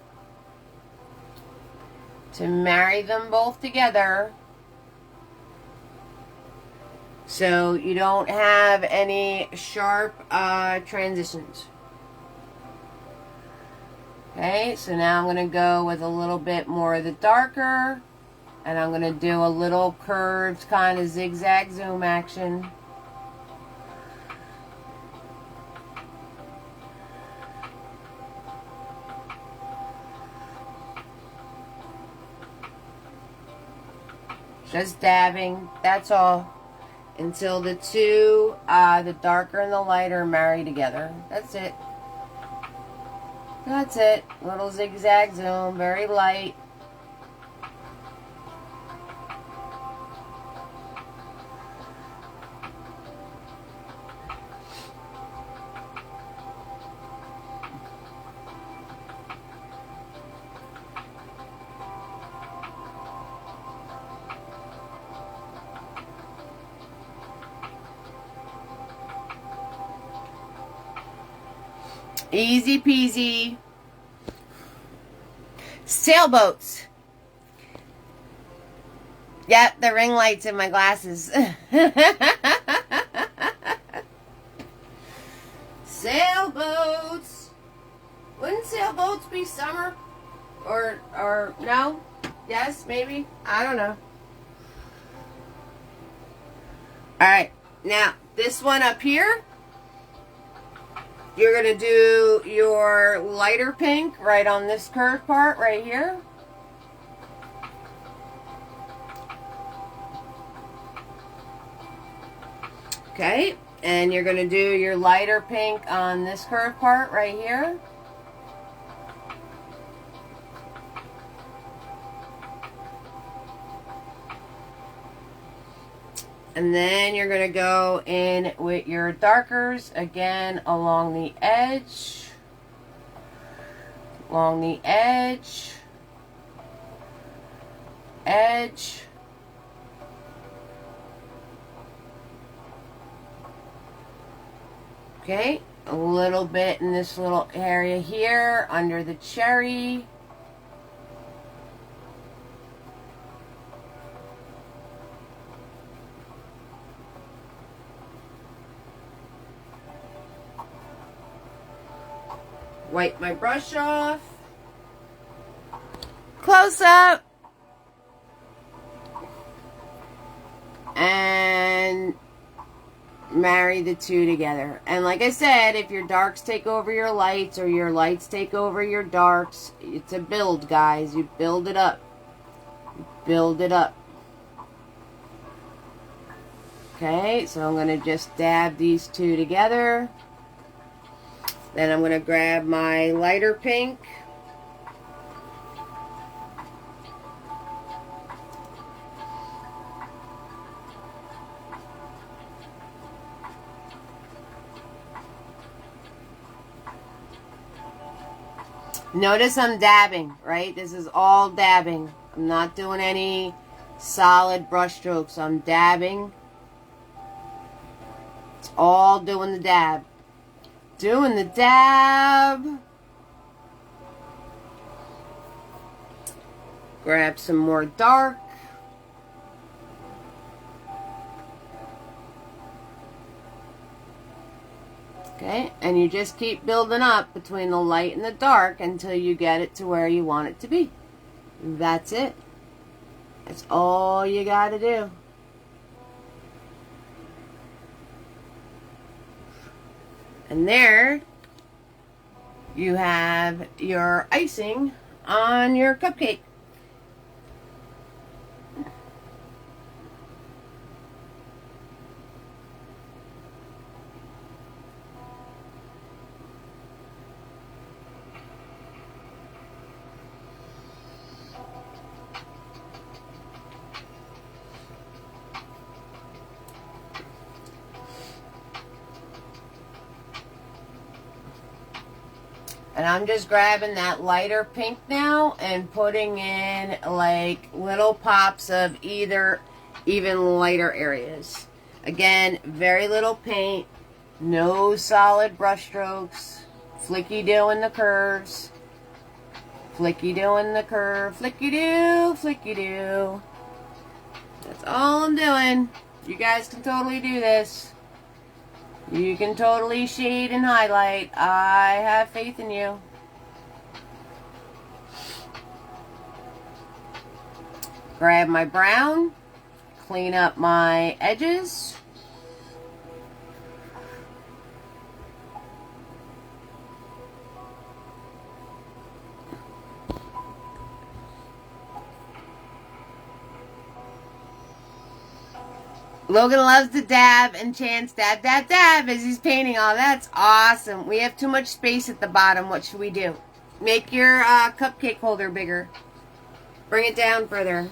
to marry them both together so you don't have any sharp transitions. Okay, so now I'm going to go with a little bit more of the darker, and I'm going to do a little curved kind of zigzag zoom action. Just dabbing, that's all, until the two, the darker and the lighter, marry together. That's it. That's it. Little zigzag zoom, very light. Easy peasy. Sailboats. Yep, the ring lights in my glasses. Sailboats. Wouldn't sailboats be summer? Or no? Yes, maybe? I don't know. Alright, now this one up here, you're going to do your lighter pink right on this curved part right here. Okay, and you're going to do your lighter pink on this curved part right here. And then you're going to go in with your darkers again along the edge. Along the edge. Edge. Okay, a little bit in this little area here under the cherry. Wipe my brush off. Close up. And marry the two together. And like I said, if your darks take over your lights or your lights take over your darks, it's a build, guys. You build it up. You build it up. Okay, so I'm going to just dab these two together. Then I'm going to grab my lighter pink. Notice I'm dabbing, right? This is all dabbing. I'm not doing any solid brush strokes. I'm dabbing. It's all doing the dab. Doing the dab. Grab some more dark. Okay, and you just keep building up between the light and the dark until you get it to where you want it to be. That's it. That's all you gotta do. And there you have your icing on your cupcake. And I'm just grabbing that lighter pink now and putting in like little pops of either even lighter areas. Again, very little paint, no solid brush strokes, flicky doing the curves, flicky doing the curve, flicky do. That's all I'm doing. You guys can totally do this. You can totally shade and highlight. I have faith in you. Grab my brown, clean up my edges. Logan loves to dab and chants dab, dab, dab as he's painting. Oh, that's awesome. We have too much space at the bottom. What should we do? Make your cupcake holder bigger. Bring it down further.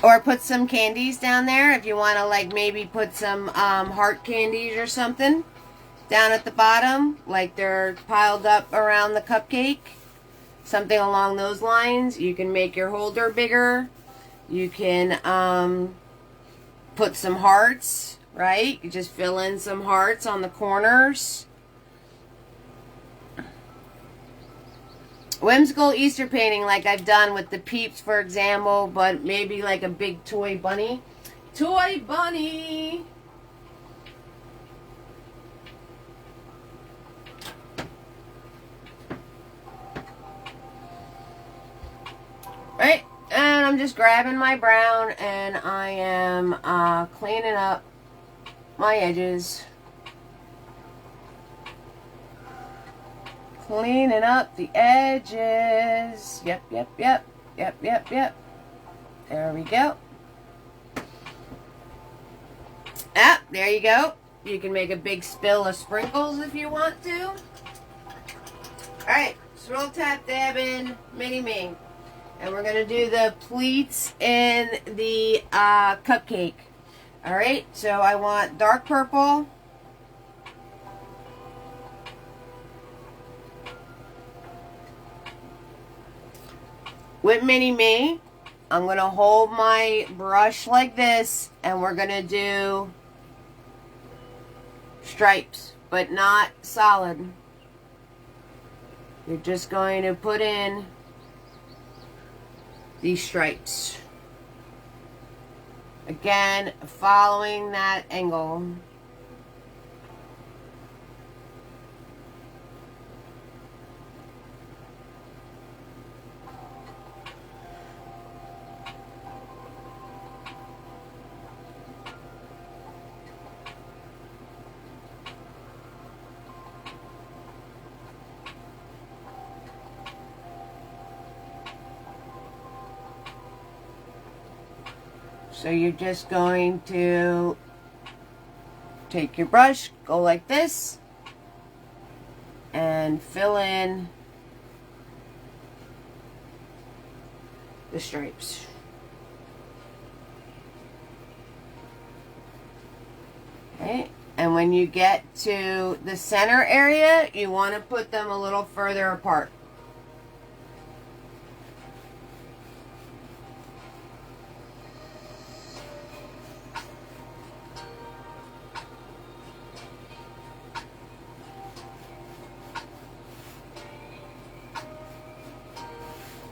Or put some candies down there if you want to, like, maybe put some heart candies or something down at the bottom. Like they're piled up around the cupcake. Something along those lines. You can make your holder bigger. You can put some hearts, right? You just fill in some hearts on the corners. Whimsical Easter painting like I've done with the Peeps, for example, but maybe like a big toy bunny. Toy bunny! Right, and I'm just grabbing my brown and I am cleaning up my edges. Cleaning up the edges. Yep. There we go. Ah, there you go. You can make a big spill of sprinkles if you want to. Alright, swirl, tap, dabbing, mini-me. And we're going to do the pleats in the cupcake. Alright, so I want dark purple. With mini-me, I'm going to hold my brush like this and we're going to do stripes, but not solid. You're just going to put in these stripes. Again, following that angle. So you're just going to take your brush, go like this, and fill in the stripes. Okay, and when you get to the center area, you want to put them a little further apart.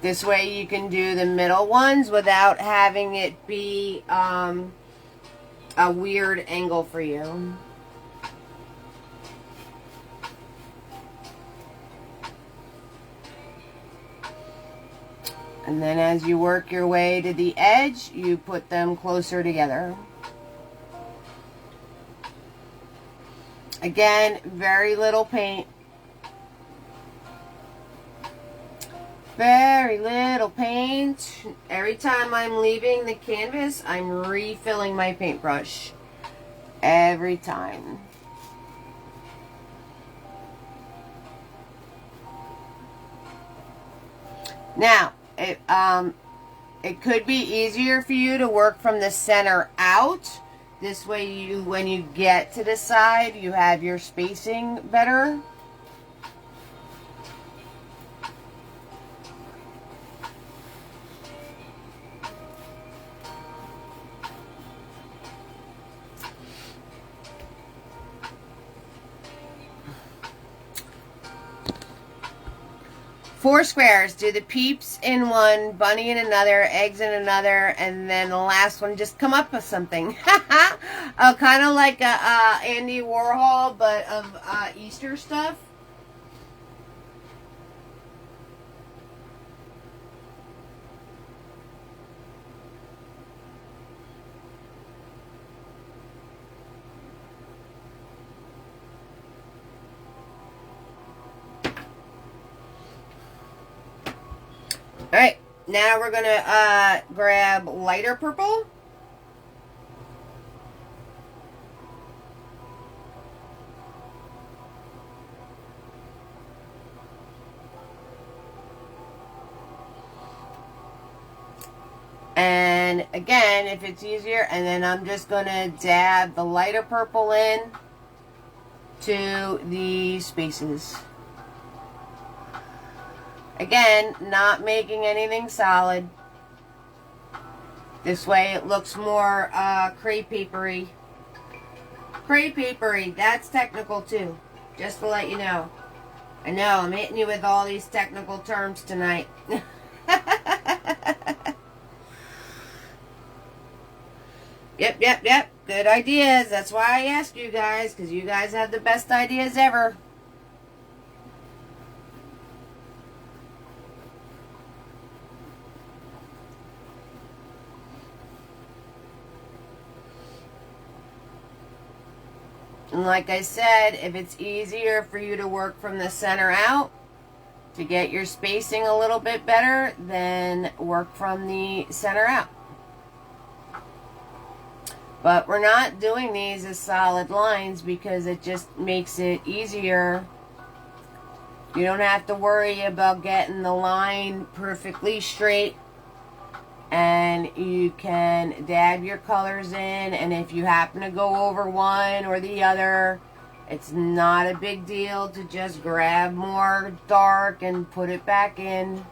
This way you can do the middle ones without having it be a weird angle for you. And then as you work your way to the edge, you put them closer together. Again, very little paint. Very little paint. Every time I'm leaving the canvas, I'm refilling my paintbrush. Every time. Now, it could be easier for you to work from the center out. This way, when you get to the side, you have your spacing better. Four squares. Do the peeps in one, bunny in another, eggs in another, and then the last one, just come up with something. Kind of like a Andy Warhol, but of Easter stuff. Alright, now we're going to grab lighter purple. And again, if it's easier, and then I'm just going to dab the lighter purple in to the spaces. Again, not making anything solid. This way it looks more crepe papery. Crepe papery, that's technical too. Just to let you know. I know, I'm hitting you with all these technical terms tonight. Yep. Good ideas. That's why I asked you guys, because you guys have the best ideas ever. And like I said, if it's easier for you to work from the center out to get your spacing a little bit better, then work from the center out. But we're not doing these as solid lines because it just makes it easier. You don't have to worry about getting the line perfectly straight. And you can dab your colors in, and if you happen to go over one or the other, it's not a big deal to just grab more dark and put it back in.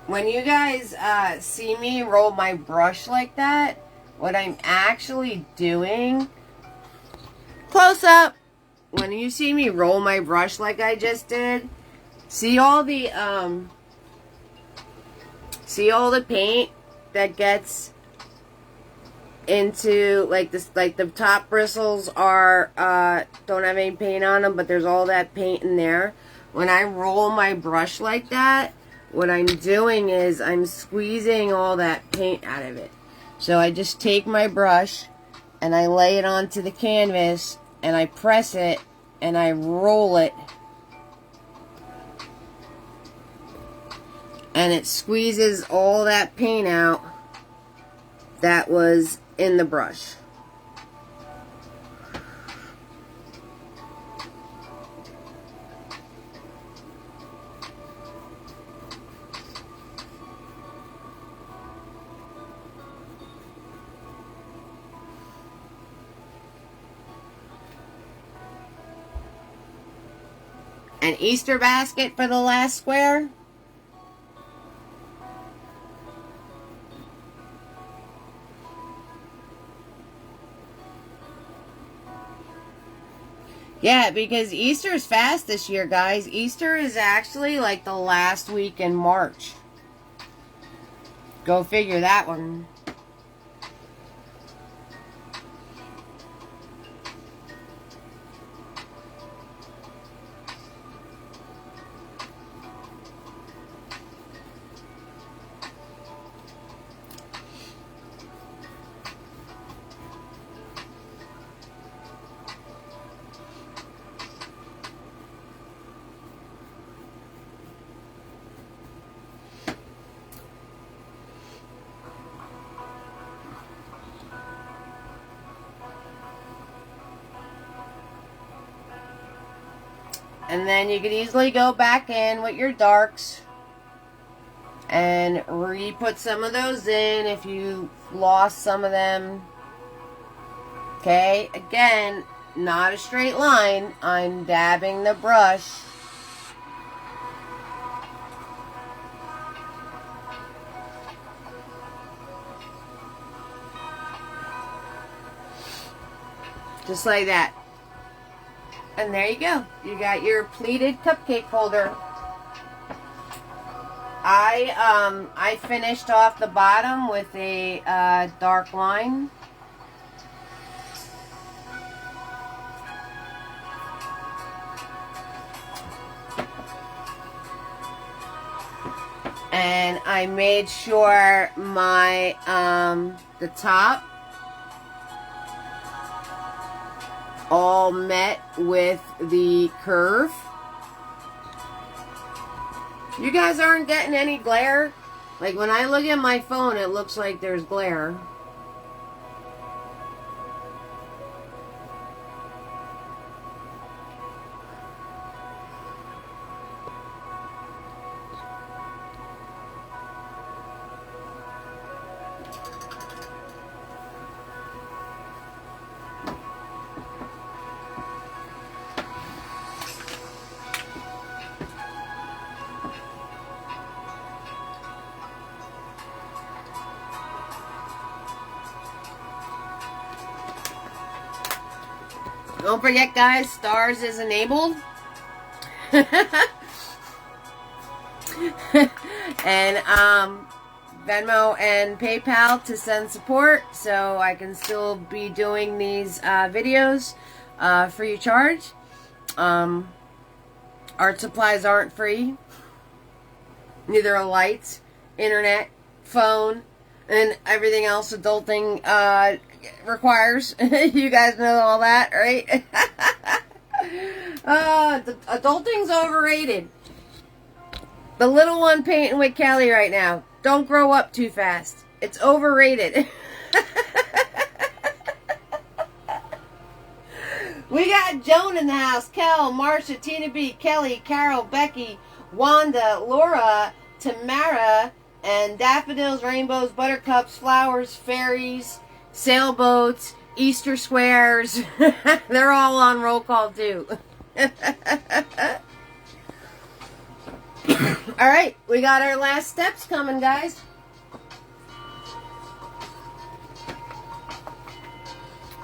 When you guys see me roll my brush like that, what I'm actually doing, close up, when you see me roll my brush like I just did, see all the paint that gets into, like this, like the top bristles are don't have any paint on them, but there's all that paint in there. When I roll my brush like that, what I'm doing is I'm squeezing all that paint out of it. So I just take my brush and I lay it onto the canvas and I press it and I roll it. And it squeezes all that paint out that was in the brush. An Easter basket for the last square. Yeah, because Easter is fast this year, guys. Easter is actually like the last week in March. Go figure that one. And then you could easily go back in with your darks and re-put some of those in if you lost some of them. Okay, again, not a straight line. I'm dabbing the brush. Just like that. And there you go. You got your pleated cupcake holder. I finished off the bottom with a dark line. And I made sure my the top all met with the curve. You guys aren't getting any glare? Like when I look at my phone, it looks like there's glare. Don't forget, guys, stars is enabled. And Venmo and PayPal to send support, so I can still be doing these videos free of charge. Art supplies aren't free. Neither are lights, internet, phone, and everything else adulting requires. You guys know all that, right? Adulting's overrated. The little one painting with Kelly right now. Don't grow up too fast. It's overrated. We got Joan in the house. Kel, Marsha, Tina B, Kelly, Carol, Becky, Wanda, Laura, Tamara, and daffodils, rainbows, buttercups, flowers, fairies, sailboats, Easter squares. They're all on roll call too. Alright, we got our last steps coming, guys.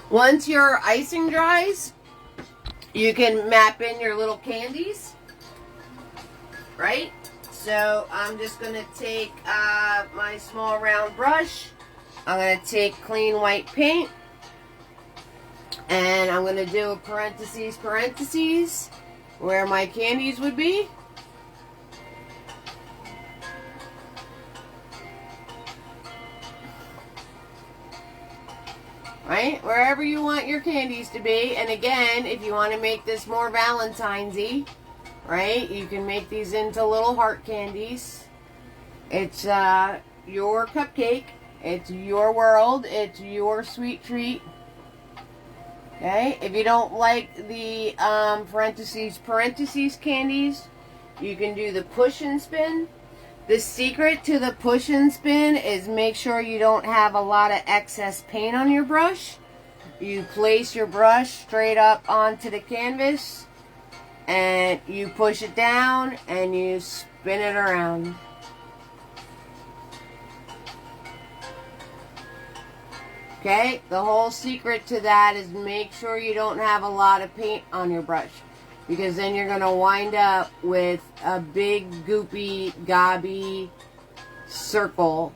Once your icing dries, you can map in your little candies. Right? So I'm just going to take my small round brush. I'm going to take clean white paint. And I'm going to do a parentheses, where my candies would be. Right? Wherever you want your candies to be. And again, if you want to make this more Valentine's-y, right, you can make these into little heart candies. It's your cupcake. It's your world. It's your sweet treat. Okay? If you don't like the parentheses candies, you can do the push and spin. The secret to the push and spin is make sure you don't have a lot of excess paint on your brush. You place your brush straight up onto the canvas and you push it down and you spin it around. Okay, the whole secret to that is make sure you don't have a lot of paint on your brush, because then you're going to wind up with a big goopy gobby circle.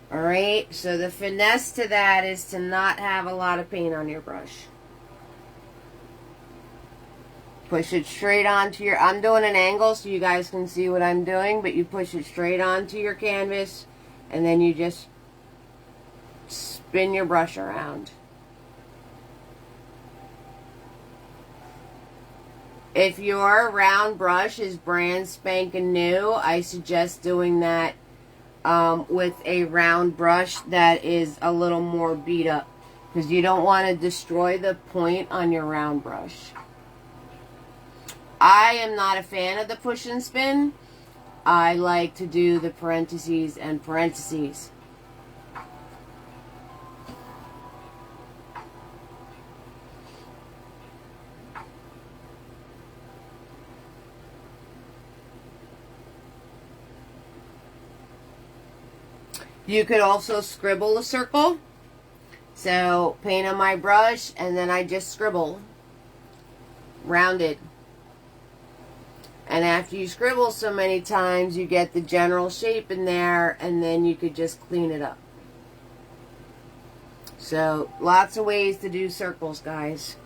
Alright, so the finesse to that is to not have a lot of paint on your brush. Push it straight onto your, I'm doing an angle so you guys can see what I'm doing, but you push it straight onto your canvas and then you just spin your brush around. If your round brush is brand spanking new, I suggest doing that with a round brush that is a little more beat up, because you don't want to destroy the point on your round brush. I am not a fan of the push and spin. I like to do the parentheses and parentheses. You could also scribble a circle. So paint on my brush and then I just scribble. Rounded. And after you scribble so many times, you get the general shape in there, and then you could just clean it up. So lots of ways to do circles, guys.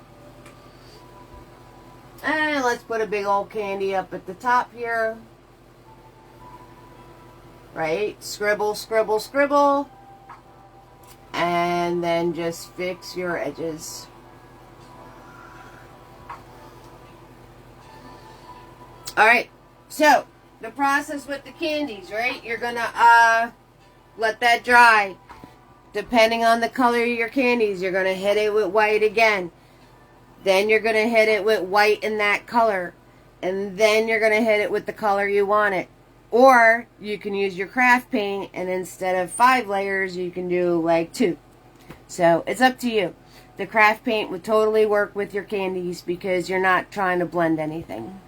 And let's put a big old candy up at the top here. Right? Scribble, scribble, scribble. And then just fix your edges. Alright, so the process with the candies, right? You're gonna let that dry. Depending on the color of your candies, you're gonna hit it with white again. Then you're gonna hit it with white in that color. And then you're gonna hit it with the color you want it. Or you can use your craft paint, and instead of 5 layers, you can do like 2. So it's up to you. The craft paint would totally work with your candies because you're not trying to blend anything.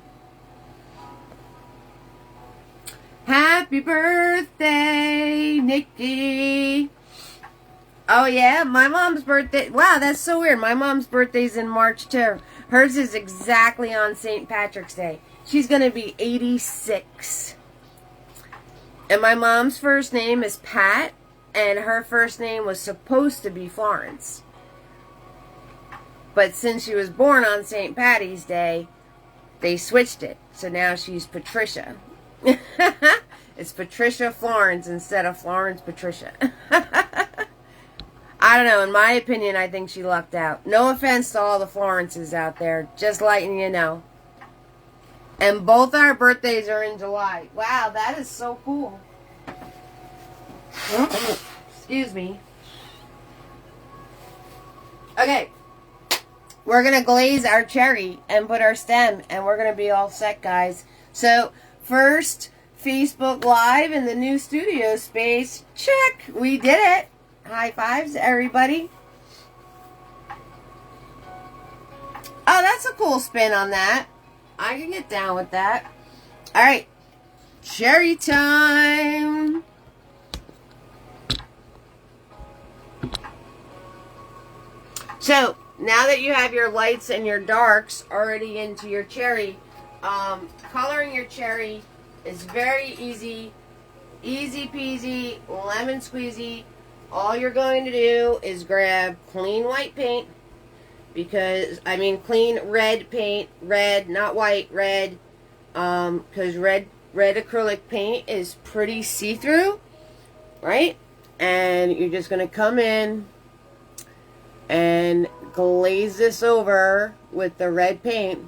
Happy birthday, Nikki. Oh yeah, my mom's birthday. Wow, that's so weird. My mom's birthday's in March too. Hers is exactly on St. Patrick's Day. She's going to be 86. And my mom's first name is Pat, and her first name was supposed to be Florence. But since she was born on St. Patty's Day, they switched it. So now she's Patricia. It's Patricia Florence instead of Florence Patricia. I don't know. In my opinion, I think she lucked out. No offense to all the Florences out there. Just letting you know. And both our birthdays are in July. Wow, that is so cool. Excuse me. Okay. We're going to glaze our cherry and put our stem. And we're going to be all set, guys. So, first, Facebook Live in the new studio space. Check. We did it. High fives, everybody. Oh, that's a cool spin on that. I can get down with that. Alright. Cherry time. So, now that you have your lights and your darks already into your cherry, coloring your cherry is very easy. Easy peasy, lemon squeezy. All you're going to do is grab clean white paint. Clean red paint, red, not white, red, because red acrylic paint is pretty see-through, right? And you're just going to come in and glaze this over with the red paint.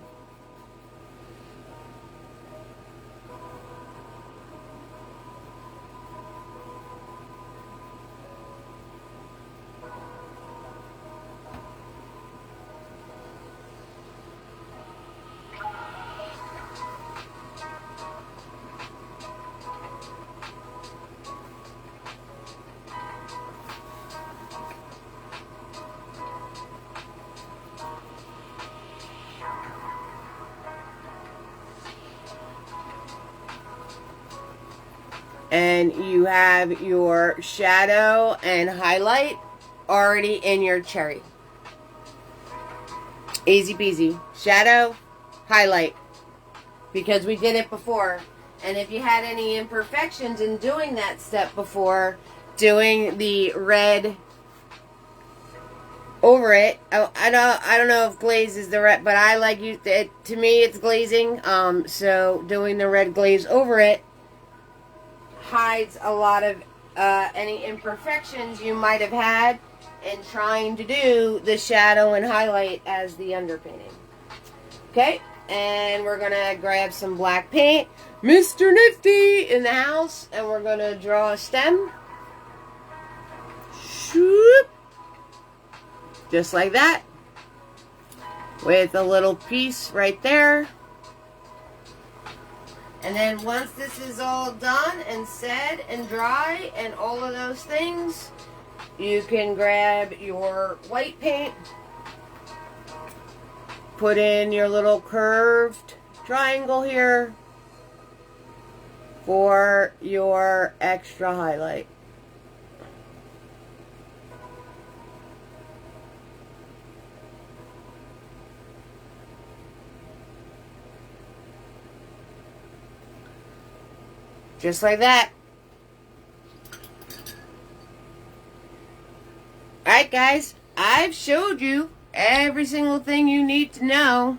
And you have your shadow and highlight already in your cherry. Easy peasy. Shadow, highlight. Because we did it before. And if you had any imperfections in doing that step before, doing the red over it. Oh, I don't know if glaze is the red, but I like you. To me, it's glazing. So doing the red glaze over it hides a lot of any imperfections you might have had in trying to do the shadow and highlight as the underpainting. Okay, and we're gonna grab some black paint, Mr. Nifty in the house, and we're gonna draw a stem. Shoop. Just like that, with a little piece right there. And then once this is all done and said and dry and all of those things, you can grab your white paint, put in your little curved triangle here for your extra highlight. Just like that. Alright guys, I've showed you every single thing you need to know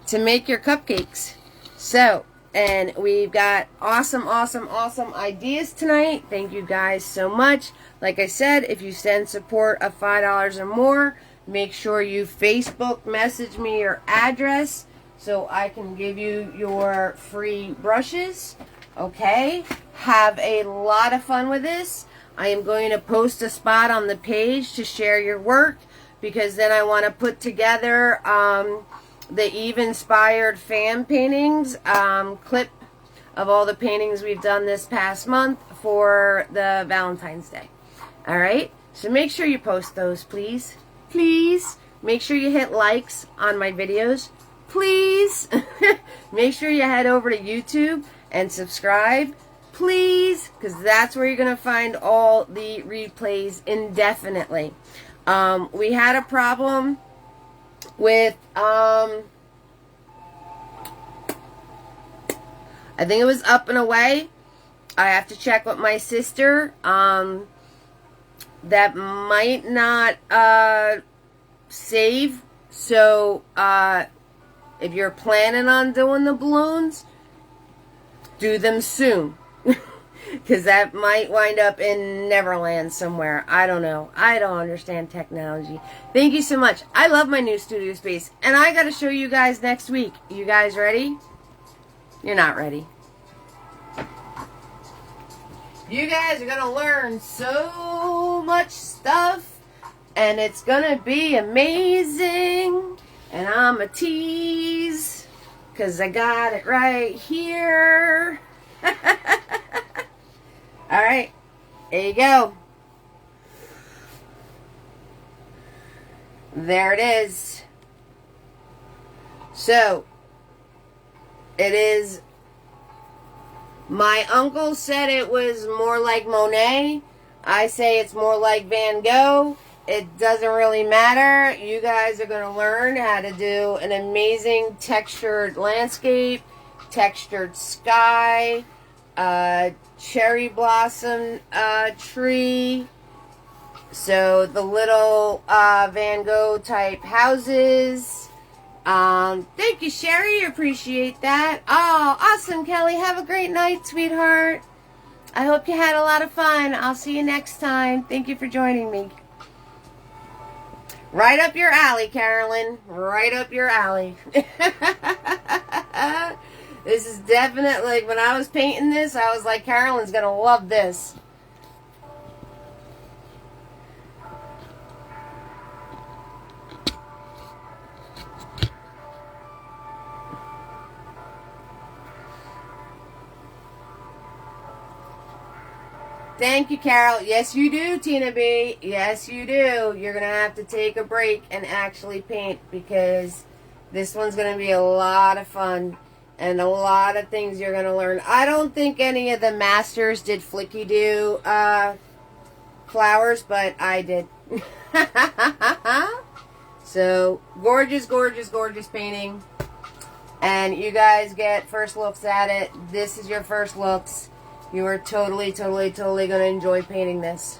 to make your cupcakes. So, and we've got awesome ideas tonight. Thank you guys so much. Like I said, if you send support of $5 or more, make sure you Facebook message me your address so I can give you your free brushes. Okay, have a lot of fun with this. I am going to post a spot on the page to share your work, because then I want to put together the Eve inspired fan paintings clip of all the paintings we've done this past month for the Valentine's Day. All right, so make sure you post those, please. Please make sure you hit likes on my videos, please. Make sure you head over to YouTube and subscribe, please, because that's where you're going to find all the replays indefinitely. We had a problem with, I think it was Up and Away. I have to check with my sister. That might not save. So, if you're planning on doing the balloons, do them soon, because that might wind up in Neverland somewhere. I don't know. I don't understand technology. Thank you so much. I love my new studio space, and I got to show you guys next week. You guys ready? You're not ready. You guys are going to learn so much stuff, and it's going to be amazing, and I'm a tease, because I got it right here. Alright, there you go. There it is. So, it is, my uncle said it was more like Monet. I say it's more like Van Gogh. It doesn't really matter. You guys are going to learn how to do an amazing textured landscape, textured sky, cherry blossom tree. So the little Van Gogh type houses. Thank you, Sherry. Appreciate that. Oh, awesome, Kelly. Have a great night, sweetheart. I hope you had a lot of fun. I'll see you next time. Thank you for joining me. Right up your alley, Carolyn. Right up your alley. This is definitely, when I was painting this, I was like, Carolyn's going to love this. Thank you, Carol. Yes, you do, Tina B. Yes, you do. You're going to have to take a break and actually paint, because this one's going to be a lot of fun. And a lot of things you're going to learn. I don't think any of the masters did flicky do flowers, but I did. So, gorgeous, gorgeous, gorgeous painting. And you guys get first looks at it. This is your first looks. You are totally, totally, totally going to enjoy painting this.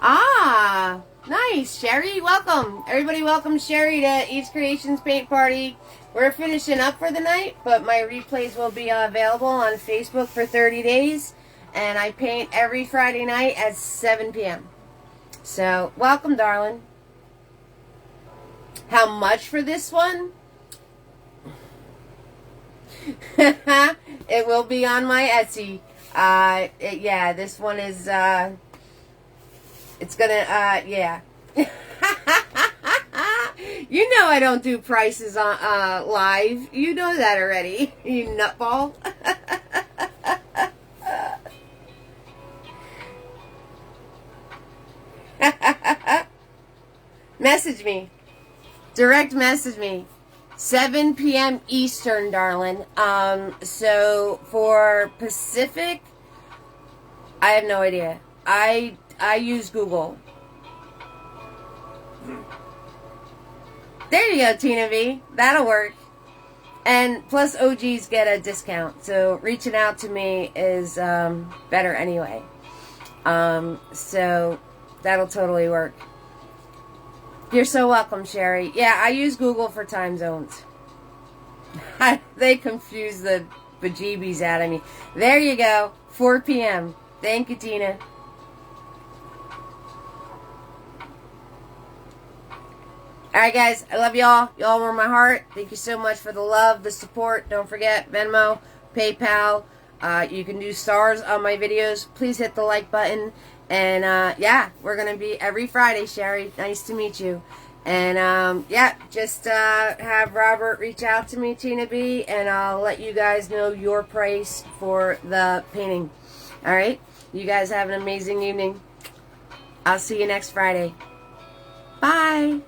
Ah, nice. Sherry, welcome. Everybody welcome Sherry to Eve's Creations Paint Party. We're finishing up for the night, but my replays will be available on Facebook for 30 days. And I paint every Friday night at 7 p.m. So, welcome, darling. How much for this one? It will be on my Etsy. Yeah, this one is, it's gonna, yeah. You know I don't do prices on live. You know that already, you nutball. Message me. Direct message me. 7 p.m. Eastern, darling. So for Pacific, I have no idea. I use Google. There you go, Tina V. That'll work. And plus OGs get a discount. So reaching out to me is better anyway. So that'll totally work. You're so welcome, Sherry. Yeah, I use Google for time zones. They confuse the bejeebies out of me. There you go. 4 p.m. Thank you, Tina. Alright, guys. I love y'all. Y'all warm my heart. Thank you so much for the love, the support. Don't forget, Venmo, PayPal. You can do stars on my videos. Please hit the like button. And, yeah, we're going to be every Friday, Sherry. Nice to meet you. And, yeah, just have Robert reach out to me, Tina B, and I'll let you guys know your price for the painting. All right? You guys have an amazing evening. I'll see you next Friday. Bye.